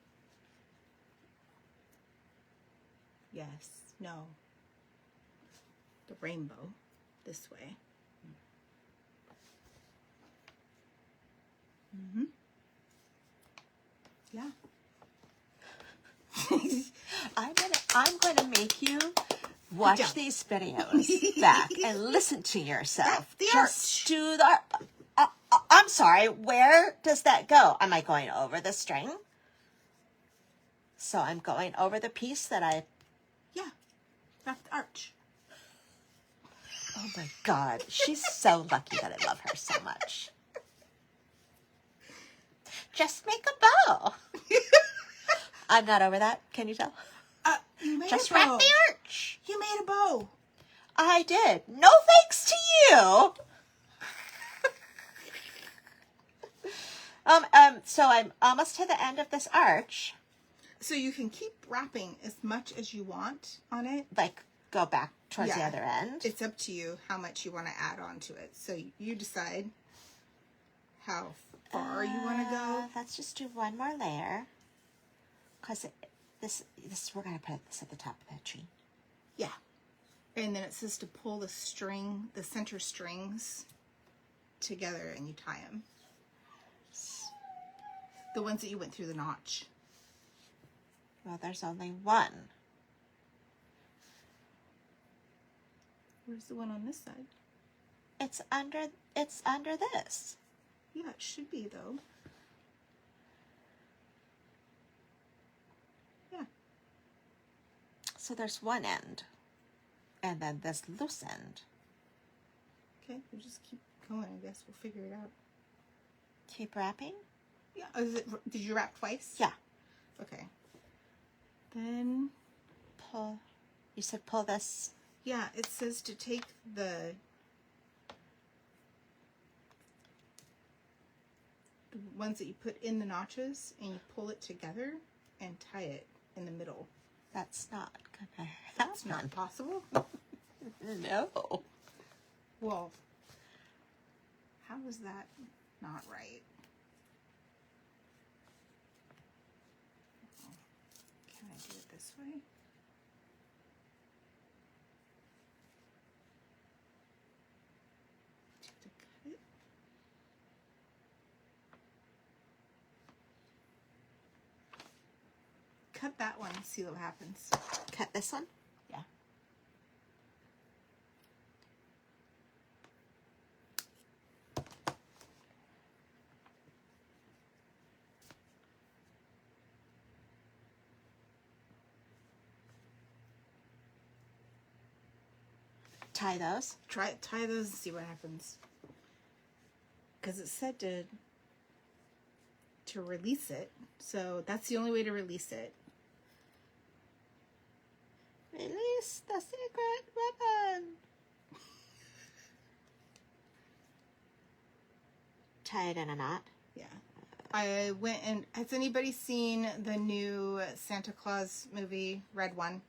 Yes. No. The rainbow. This way. Mm-hmm. Yeah. I'm gonna make you watch these videos back and listen to yourself. Just do the. I'm sorry. Where does that go? Am I going over the string? So I'm going over the piece that I. Yeah. Wrap the arch. Oh my God, she's so lucky that I love her so much. Just make a bow. I'm not over that. Can you tell? You made Just a bow. wrap the arch. You made a bow. I did. No thanks to you. So I'm almost to the end of this arch. So you can keep wrapping as much as you want on it. Like, go back towards the other end. It's up to you how much you want to add on to it. So you decide how far you want to go. Let's just do one more layer. Because this we're going to put this at the top of the tree. Yeah. And then it says to pull the string, the center strings together and you tie them. The ones that you went through the notch. Well, there's only one. Where's the one on this side? It's under this. Yeah, it should be though. Yeah. So there's one end. And then this loose end. Okay, we'll just keep going. I guess we'll figure it out. Keep wrapping? Yeah. Did you wrap twice? Yeah. Okay. Then pull. You said pull this. Yeah, it says to take the ones that you put in the notches and you pull it together and tie it in the middle. That's not gonna happen. That's not possible. No. Well, how is that not right? Can I do it this way? To cut it. Cut that one and see what happens. Cut this one? Yeah. Tie those. Tie those and see what happens. Because it said to release it, so that's the only way to release it. Release the secret weapon. Tie it in a knot. Yeah. I went and has anybody seen the new Santa Claus movie, Red One?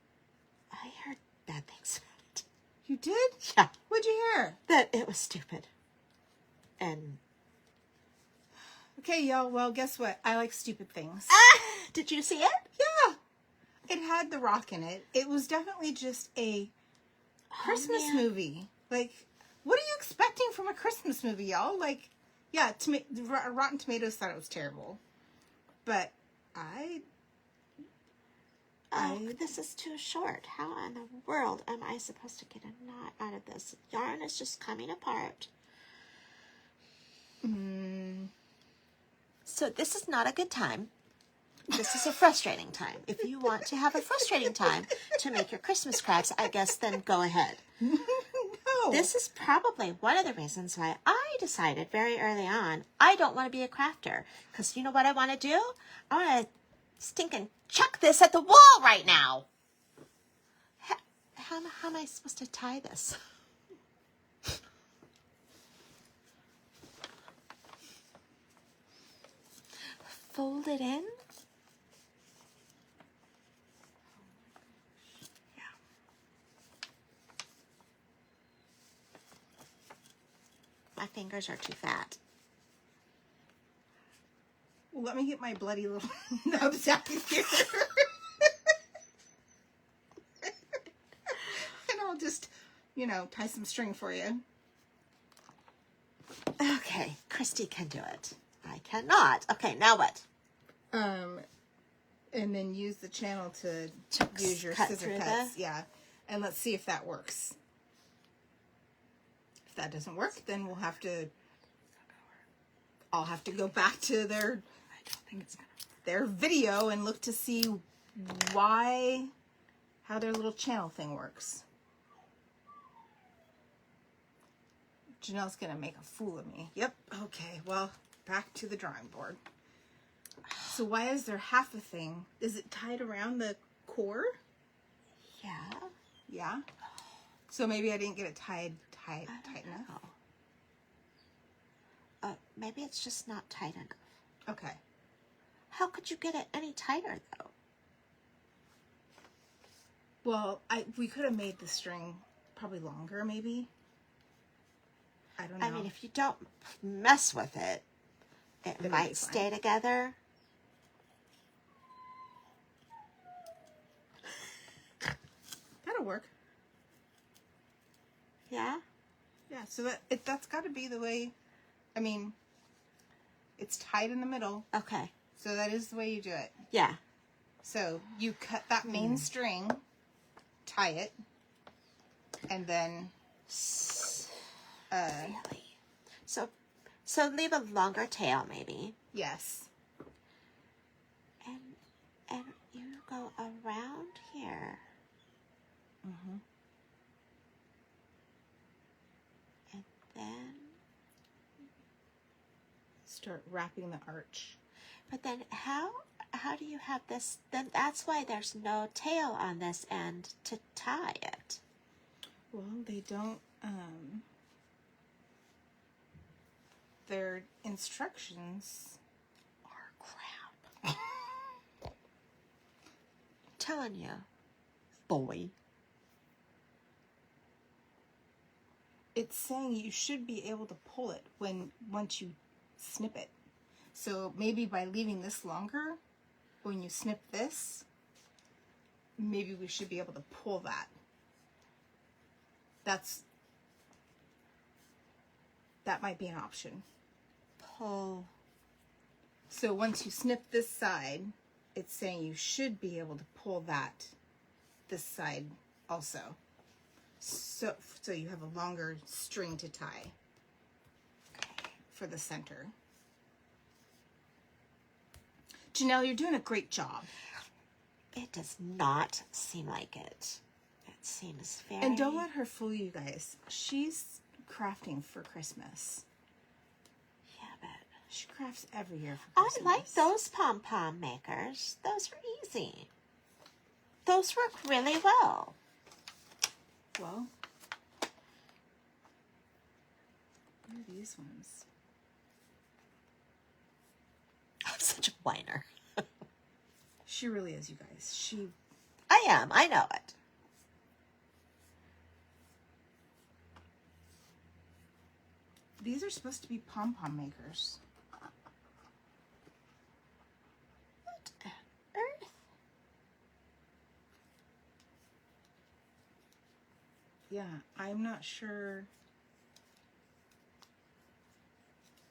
I heard bad things about it. You did? Yeah. What'd you hear? That it was stupid. And okay, y'all. Well, guess what? I like stupid things. Did you see it? Yeah. It had The Rock in it. It was definitely just a Christmas movie. Like, what are you expecting from a Christmas movie, y'all? Like, yeah, Rotten Tomatoes thought it was terrible. But this is too short. How in the world am I supposed to get a knot out of this? Yarn is just coming apart. So this is not a good time. This is a frustrating time. If you want to have a frustrating time to make your Christmas crafts, I guess then go ahead. No. This is probably one of the reasons why I decided very early on I don't want to be a crafter. Because you know what I want to do? I want to stinking chuck this at the wall right now. How am I supposed to tie this? Fold it in? Yeah. My fingers are too fat. Well, let me get my bloody little nubs out of here. And I'll just, tie some string for you. Okay, Christy can do it. I cannot. Okay, now what? And then use the channel to use your cut scissor through cuts. Yeah. And let's see if that works. If that doesn't work, then I'll have to go back to their video and look to see how their little channel thing works. Janelle's gonna make a fool of me. Yep. Okay. Well, back to the drawing board. So why is there half a thing? Is it tied around the core? Yeah. Yeah. So maybe I didn't get it tight enough. Maybe it's just not tight enough. Okay. How could you get it any tighter though? Well, we could have made the string probably longer, maybe. I don't know. I mean, if you don't mess with it, it might stay together. That'll work. Yeah? Yeah, so that's got to be the way, it's tied in the middle, Okay. so that is the way you do it. Yeah. So you cut that main string, tie it, and then... Really? So leave a longer tail, maybe. Yes. And you go around here. Mm-hmm. And then... Start wrapping the arch. But then how do you have this? Then that's why there's no tail on this end to tie it. Well, they don't, their instructions are crap. Telling you, boy. It's saying you should be able to pull it once you snip it. So maybe by leaving this longer, when you snip this, maybe we should be able to pull that. That might be an option. Pull. So once you snip this side, it's saying you should be able to pull this side also. So you have a longer string to tie for the center. Janelle, you're doing a great job. It does not seem like it. It seems very... And don't let her fool you guys. She's crafting for Christmas. Yeah, but... She crafts every year for Christmas. I like those pom-pom makers. Those are easy. Those work really well. Well, what are these ones? I'm such a whiner. She really is, you guys. I am. I know it. These are supposed to be pom-pom makers. What on earth? Yeah, I'm not sure.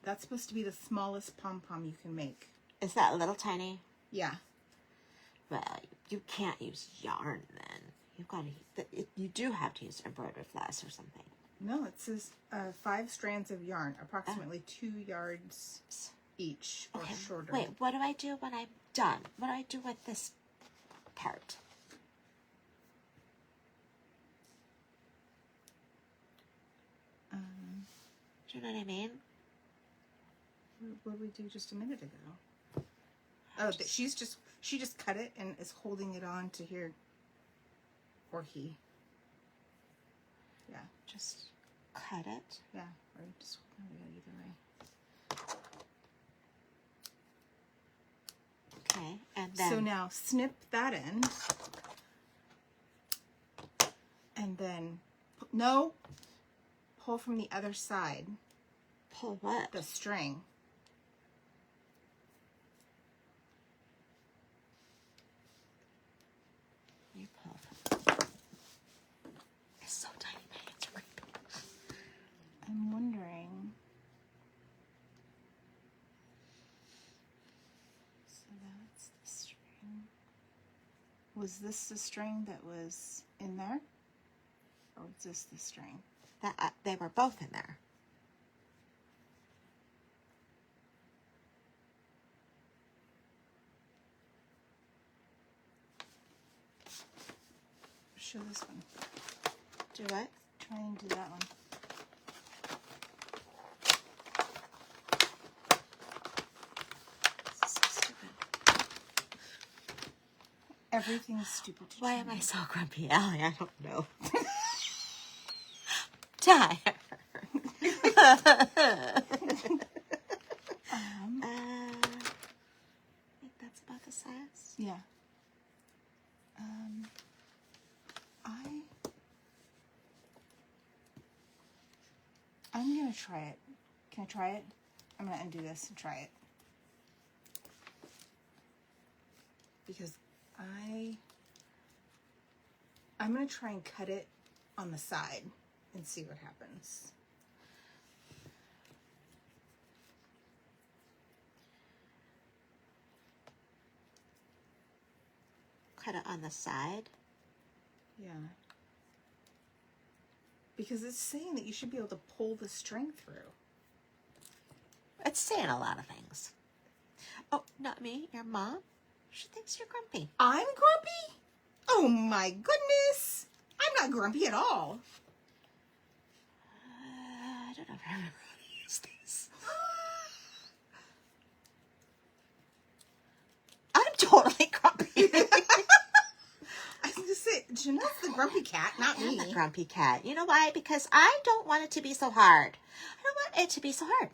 That's supposed to be the smallest pom-pom you can make. Is that a little tiny? Yeah. Well, you can't use yarn then. You've got to. You do have to use embroidery floss or something. No, it says 5 strands of yarn, approximately 2 yards each or shorter. Wait, what do I do when I done. What do I do with this part? Do you know what I mean? What did we do just a minute ago? Oh, she just cut it and is holding it on to here. Or he. Yeah. Just cut it. Yeah. Or just either way. Okay, and then So now snip that end. And then pull from the other side. pull what? The string. You pull from. It's so tiny, my hands are creepy. I'm wondering. So that's the string. Was this the string that was in there? Or was this the string? That they were both in there. Show this one. Do what? Try and do that one. This is so stupid. Everything's stupid. Why am I so grumpy, Allie? I don't know. Die. I think that's about the size. Yeah. I'm gonna try it. Can I try it? I'm gonna undo this and try it. Because I'm gonna try and cut it on the side and see what happens. Cut it on the side. Yeah. Because it's saying that you should be able to pull the string through. It's saying a lot of things. Oh, not me, your mom. She thinks you're grumpy. I'm grumpy? Oh my goodness. I'm not grumpy at all. I don't know if I remember how to use this. I'm totally grumpy. I was gonna say, Jeanette's the grumpy cat, not I'm me. the grumpy cat. You know why? Because I don't want it to be so hard. I don't want it to be so hard.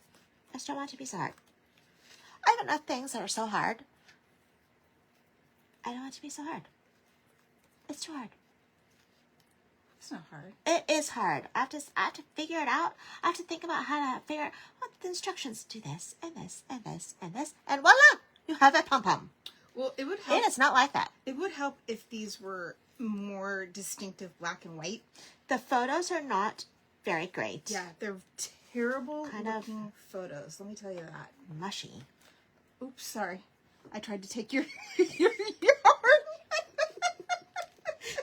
I just don't want it to be so hard. I have enough things that are so hard. I don't want it to be so hard. It's too hard. It's not hard. It is hard. I have to figure it out. I have to think about how to figure out what the instructions. Do this and this and this and this, and voila! You have a pom pom. Well, it would help. It is not like that. It would help if these were more distinctive black and white. The photos are not very great. Yeah, they're terrible Kind of looking photos. Let me tell you that. mushy. Oops, sorry. I tried to take your yarn.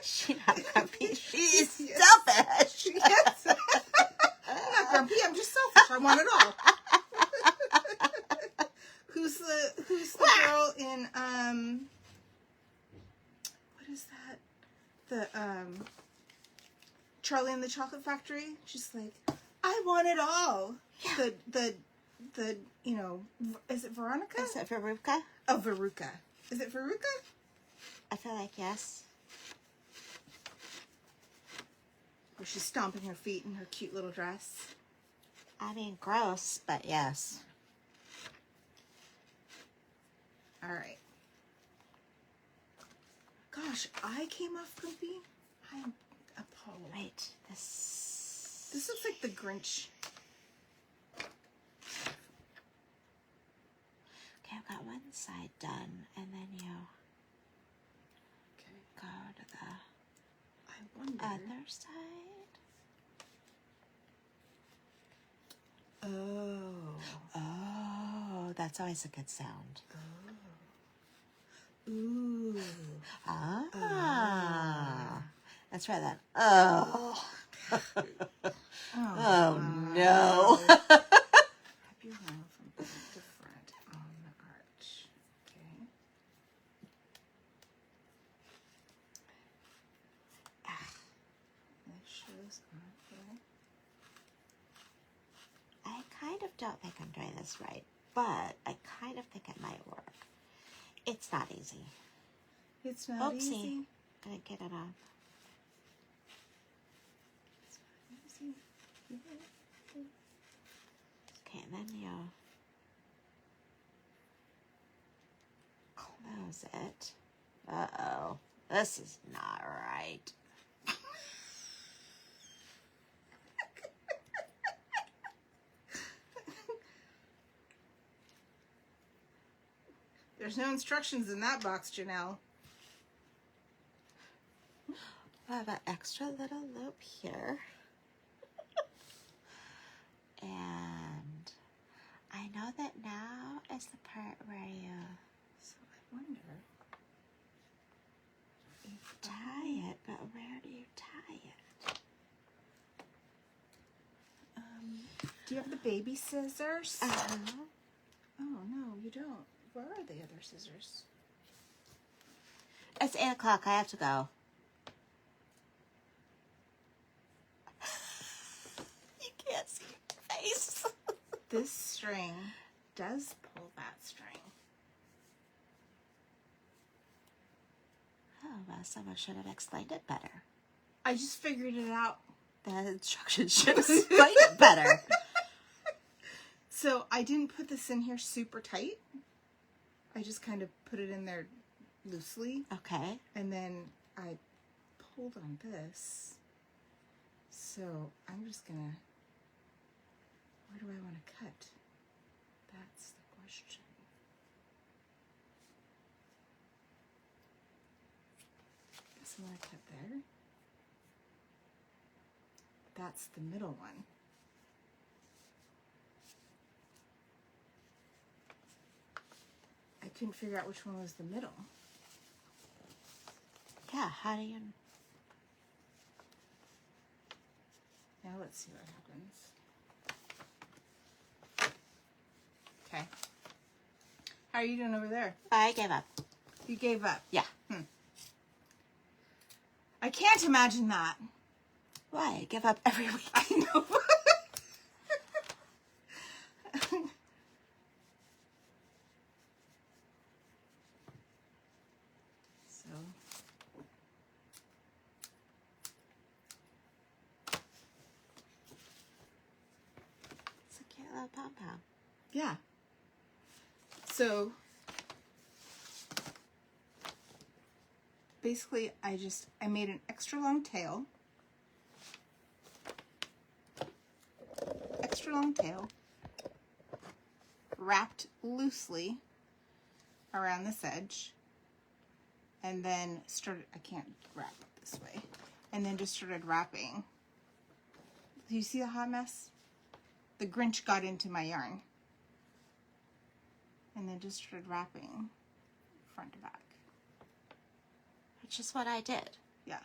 She's not grumpy. She's Yes. selfish. Yes. I'm not grumpy. I'm just selfish. I want it all. Who's the girl in what is that? The Charlie and the Chocolate Factory? She's like, I want it all. Yeah. The you know, is it Veronica? Is it Veruca? Oh, Veruca. Is it Veruca? I feel like yes. Where she's stomping her feet in her cute little dress. I mean, gross, but yes. All right. Gosh, I came off grumpy. I am appalled. Wait, this. This looks like the Grinch. Okay, I've got one side done, and then you Okay. go to the I wonder. other side. Oh. Oh, that's always a good sound. Ooh. Ah. Let's try that. Oh. Oh, no. Wrap your hand from back to front on the arch. Okay. goes on here. I kind of don't think I'm doing this right, but I kind of think it might work. It's not easy. It's not easy. Gonna get it on. It's not easy. Okay, and then you close it. Uh-oh. This is not right. There's no instructions in that box, Janelle. I have an extra little loop here. And I know that now is the part where you So I wonder. tie it, but where do you tie it? Do you have the baby scissors? Uh-huh. Oh, no, you don't. Where are the other scissors? It's 8 o'clock. I have to go. You can't see your face. This string does pull that string. Oh, well, someone should have explained it better. I just figured it out. The instructions should have explained it better. So I didn't put this in here super tight. I just kind of put it in there loosely. Okay. And then I pulled on this. So I'm just gonna, where do I want to cut? That's the question. Guess I'm gonna cut there. That's the middle one. I couldn't figure out which one was the middle. Yeah, how do you... Now let's see what happens. Okay. How are you doing over there? I gave up. You gave up. Yeah. I can't imagine that. Why? I give up every week. I know. So. It's a cute little pom-pom. Yeah. So basically I made an extra long tail. Wrapped loosely around this edge, and then I can't wrap it this way, and then just started wrapping. Do you see the hot mess? The Grinch got into my yarn. And then just started wrapping front to back. Which is what I did. Yeah.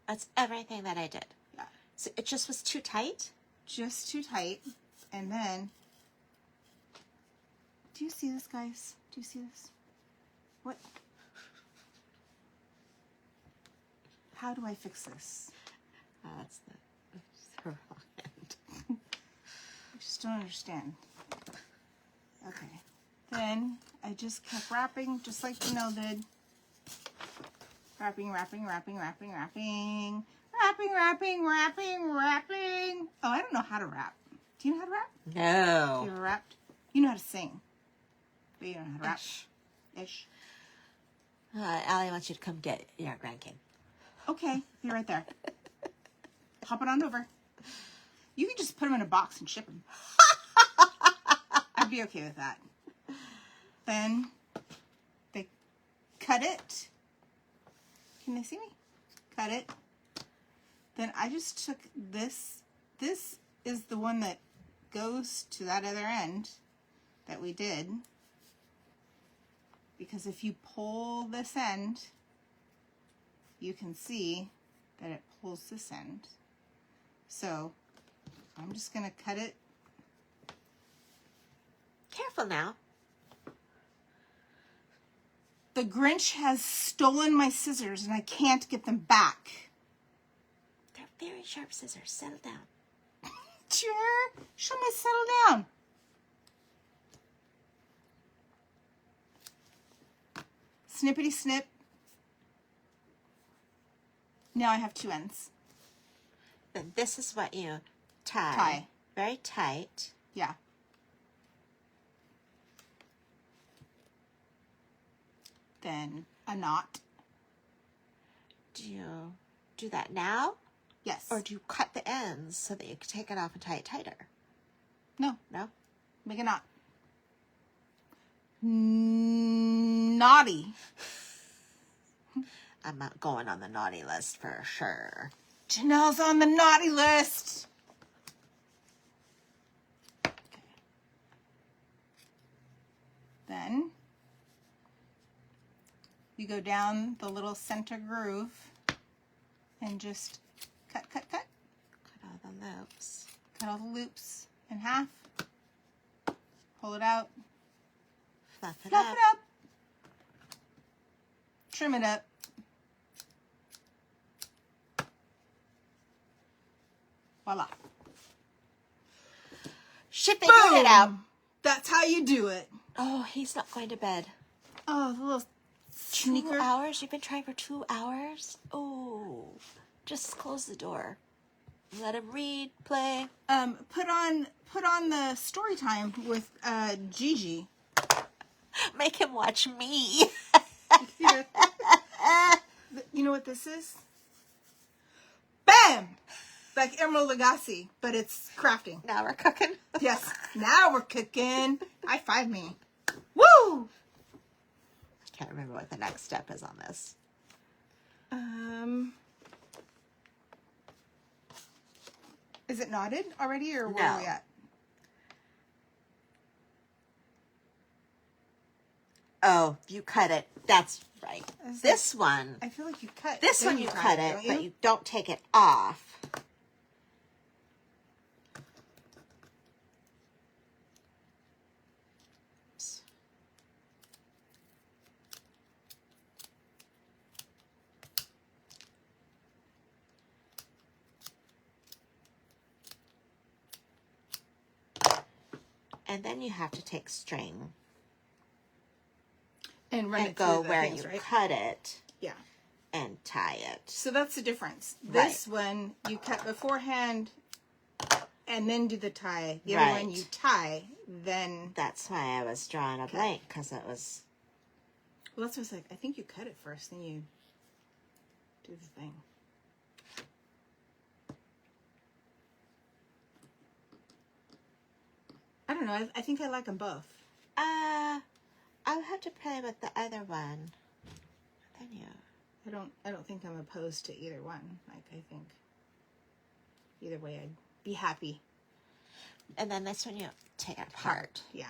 That's everything that I did. Yeah. So it just was too tight? Just too tight. And then, do you see this, guys? Do you see this? What? How do I fix this? That's the wrong end. I just don't understand. Okay. Then I just kept wrapping, just like Janelle did. Wrapping. Oh, I don't know how to wrap. Do you know how to wrap? No. You ever wrapped? You know how to sing, but you don't know how to wrap. Ish. Allie wants you to come get your grandkid. Okay, be right there. Hop it on over. You can just put them in a box and ship them. I'd be okay with that. Then they cut it. Can they see me? Cut it. Then I just took this. This is the one that goes to that other end that we did. Because if you pull this end, you can see that it pulls this end. So I'm just going to cut it. Careful now. The Grinch has stolen my scissors and I can't get them back. They're very sharp scissors. Settle down. Sure. Show me settle down. Snippity snip. Now I have 2 ends. Then this is what you tie. Tie. Very tight. Yeah. Then a knot. Do you do that now? Yes. Or do you cut the ends so that you can take it off and tie it tighter? No. No? Make a knot. Naughty. I'm not going on the naughty list for sure. Janelle's on the naughty list. Okay. Then you go down the little center groove and just cut. Cut all the loops. Cut all the loops in half. Pull it out. Fluff it Fluff up. it up. Trim it up. Voila. Shit, they get it out. That's how you do it. Oh, he's not going to bed. Oh, the little 2 sneaker. hours? You've been trying for 2 hours? Oh, just close the door. Let him read, play. Put on the story time with Gigi. Make him watch me. You know what this is? Bam! Like Emerald Lagasse, but it's crafting. Now we're cooking. Yes. Now we're cooking. High five me. Woo! I can't remember what the next step is on this. Is it knotted already, or where No. are we at? Oh, you cut it. That's right. Is This one. I feel like you cut. This then one you tie cut it, don't but you don't take it off. Oops. And then you have to take string and run and it go through the where things, you right? cut it Yeah. and tie it. So that's the difference. Right. This one you cut beforehand and then do the tie. The Right. other one you tie, then... That's why I was drawing a blank, because it was... Well, that's what I was like. I think you cut it first, then you do the thing. I don't know. I think I like them both. I'll have to play with the other one. Then you... I don't think I'm opposed to either one. Like, I think either way I'd be happy. And then this one you take it apart. Yeah.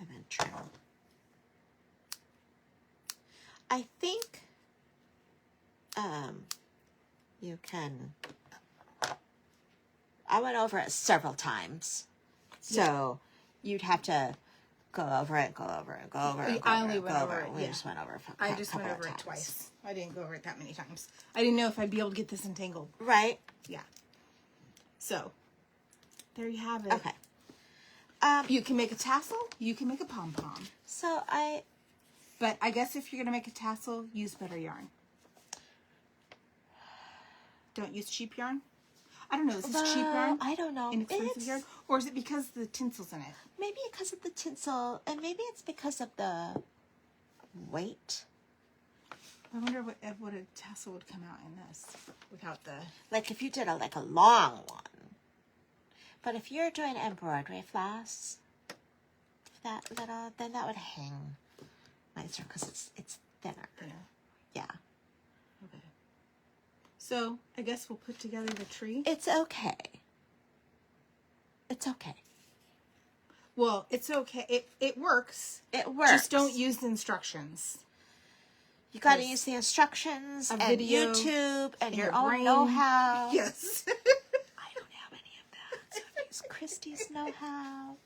And then trim. I think you can... I went over it several times. So you'd have to go over it, go over it, go over it, go I over only it, went go over over it, it. We yeah. just went over it a I just went couple over of it times. twice. I didn't go over it that many times. I didn't know if I'd be able to get this entangled. Right? Yeah. So, there you have it. Okay. You can make a tassel. You can make a pom-pom. So But I guess if you're going to make a tassel, use better yarn. Don't use cheap yarn. I don't know. Is this cheap yarn? I don't know. Inexpensive It's yarn? Or is it because the tinsel's in it? maybe because of the tinsel, and maybe it's because of the weight. I wonder what a tassel would come out in this without the... Like if you did a long one. But if you're doing embroidery floss, that little, then that would hang nicer because it's thinner. Yeah. Okay. So, I guess we'll put together the tree. It's okay. It's okay. Well, it's okay. It works. It works. Just don't use the instructions. You got to use the instructions A and video YouTube and your your own brain. know-how. Yes. I don't have any of that. So I use Christy's know-how.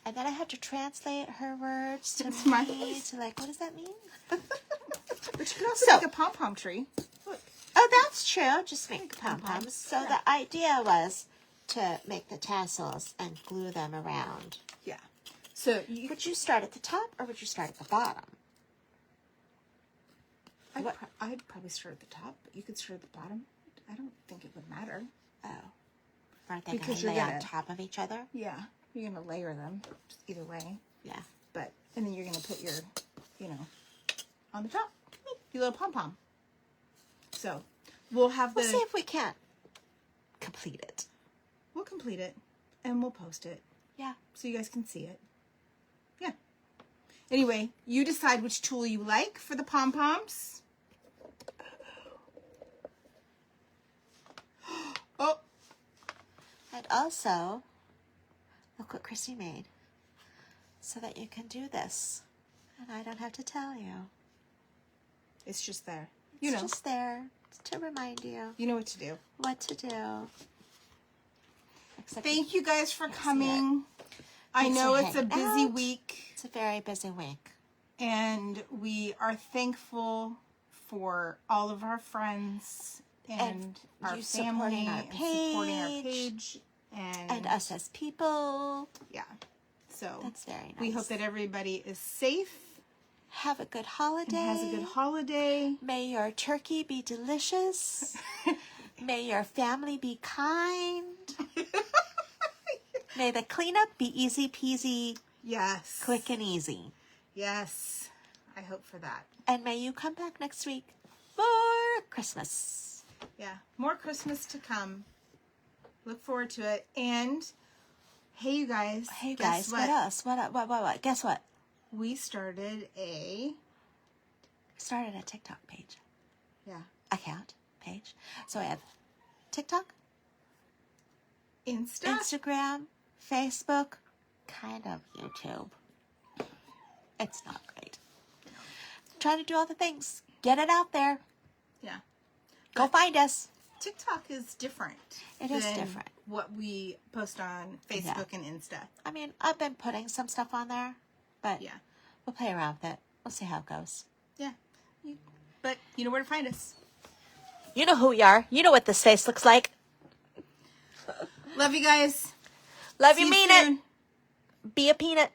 And then I had to translate her words to It's me. my voice. To like, what does that mean? But you can also make a pom-pom tree. Look. Oh, that's true. Just make pom-poms. pom-poms. So Yeah. the idea was to make the tassels and glue them around. Yeah. So Would you start at the top or would you start at the bottom? I'd probably start at the top, but you could start at the bottom. I don't think it would matter. Oh. Aren't they Because going to you're lay on gonna- top of each other? Yeah. You're going to layer them just either way. Yeah. And then you're going to put your, on the top. Your little pom-pom. So, we'll have We'll see if we can't complete it. We'll complete it. And we'll post it. Yeah. So you guys can see it. Yeah. Anyway, you decide which tool you like for the pom-poms. Oh. And also, look what Chrissy made. So that you can do this. And I don't have to tell you. It's just there. It's just there to remind you You know what to do. what to do. Except Thank you guys for coming. I Thanks know for it's a hanging busy out. week. It's a very busy week. And we are thankful for all of our friends and our you family supporting our and supporting our page. page. And us as people. Yeah. So That's very nice. we hope that everybody is safe Have a good holiday. and has a good holiday. May your turkey be delicious. May your family be kind. May the cleanup be easy peasy, Yes. quick and easy. Yes. I hope for that. And may you come back next week for Christmas. Yeah. More Christmas to come. Look forward to it. And hey, you guys. Hey guess guys, what else? What? Guess what? We started a Started a TikTok page. yeah Account page. So I have TikTok, Insta. Instagram, Facebook, kind of YouTube. It's not great. Trying to do all the things. Get it out there. Yeah. Go find us. TikTok is different. It is than different. What we post on Facebook and Insta. I mean, I've been putting some stuff on there, but Yeah. we'll play around with it. We'll see how it goes. Yeah. But you know where to find us. You know who we are. You know what this face looks like. Love you guys. Love See you, mean soon. it. Be a peanut.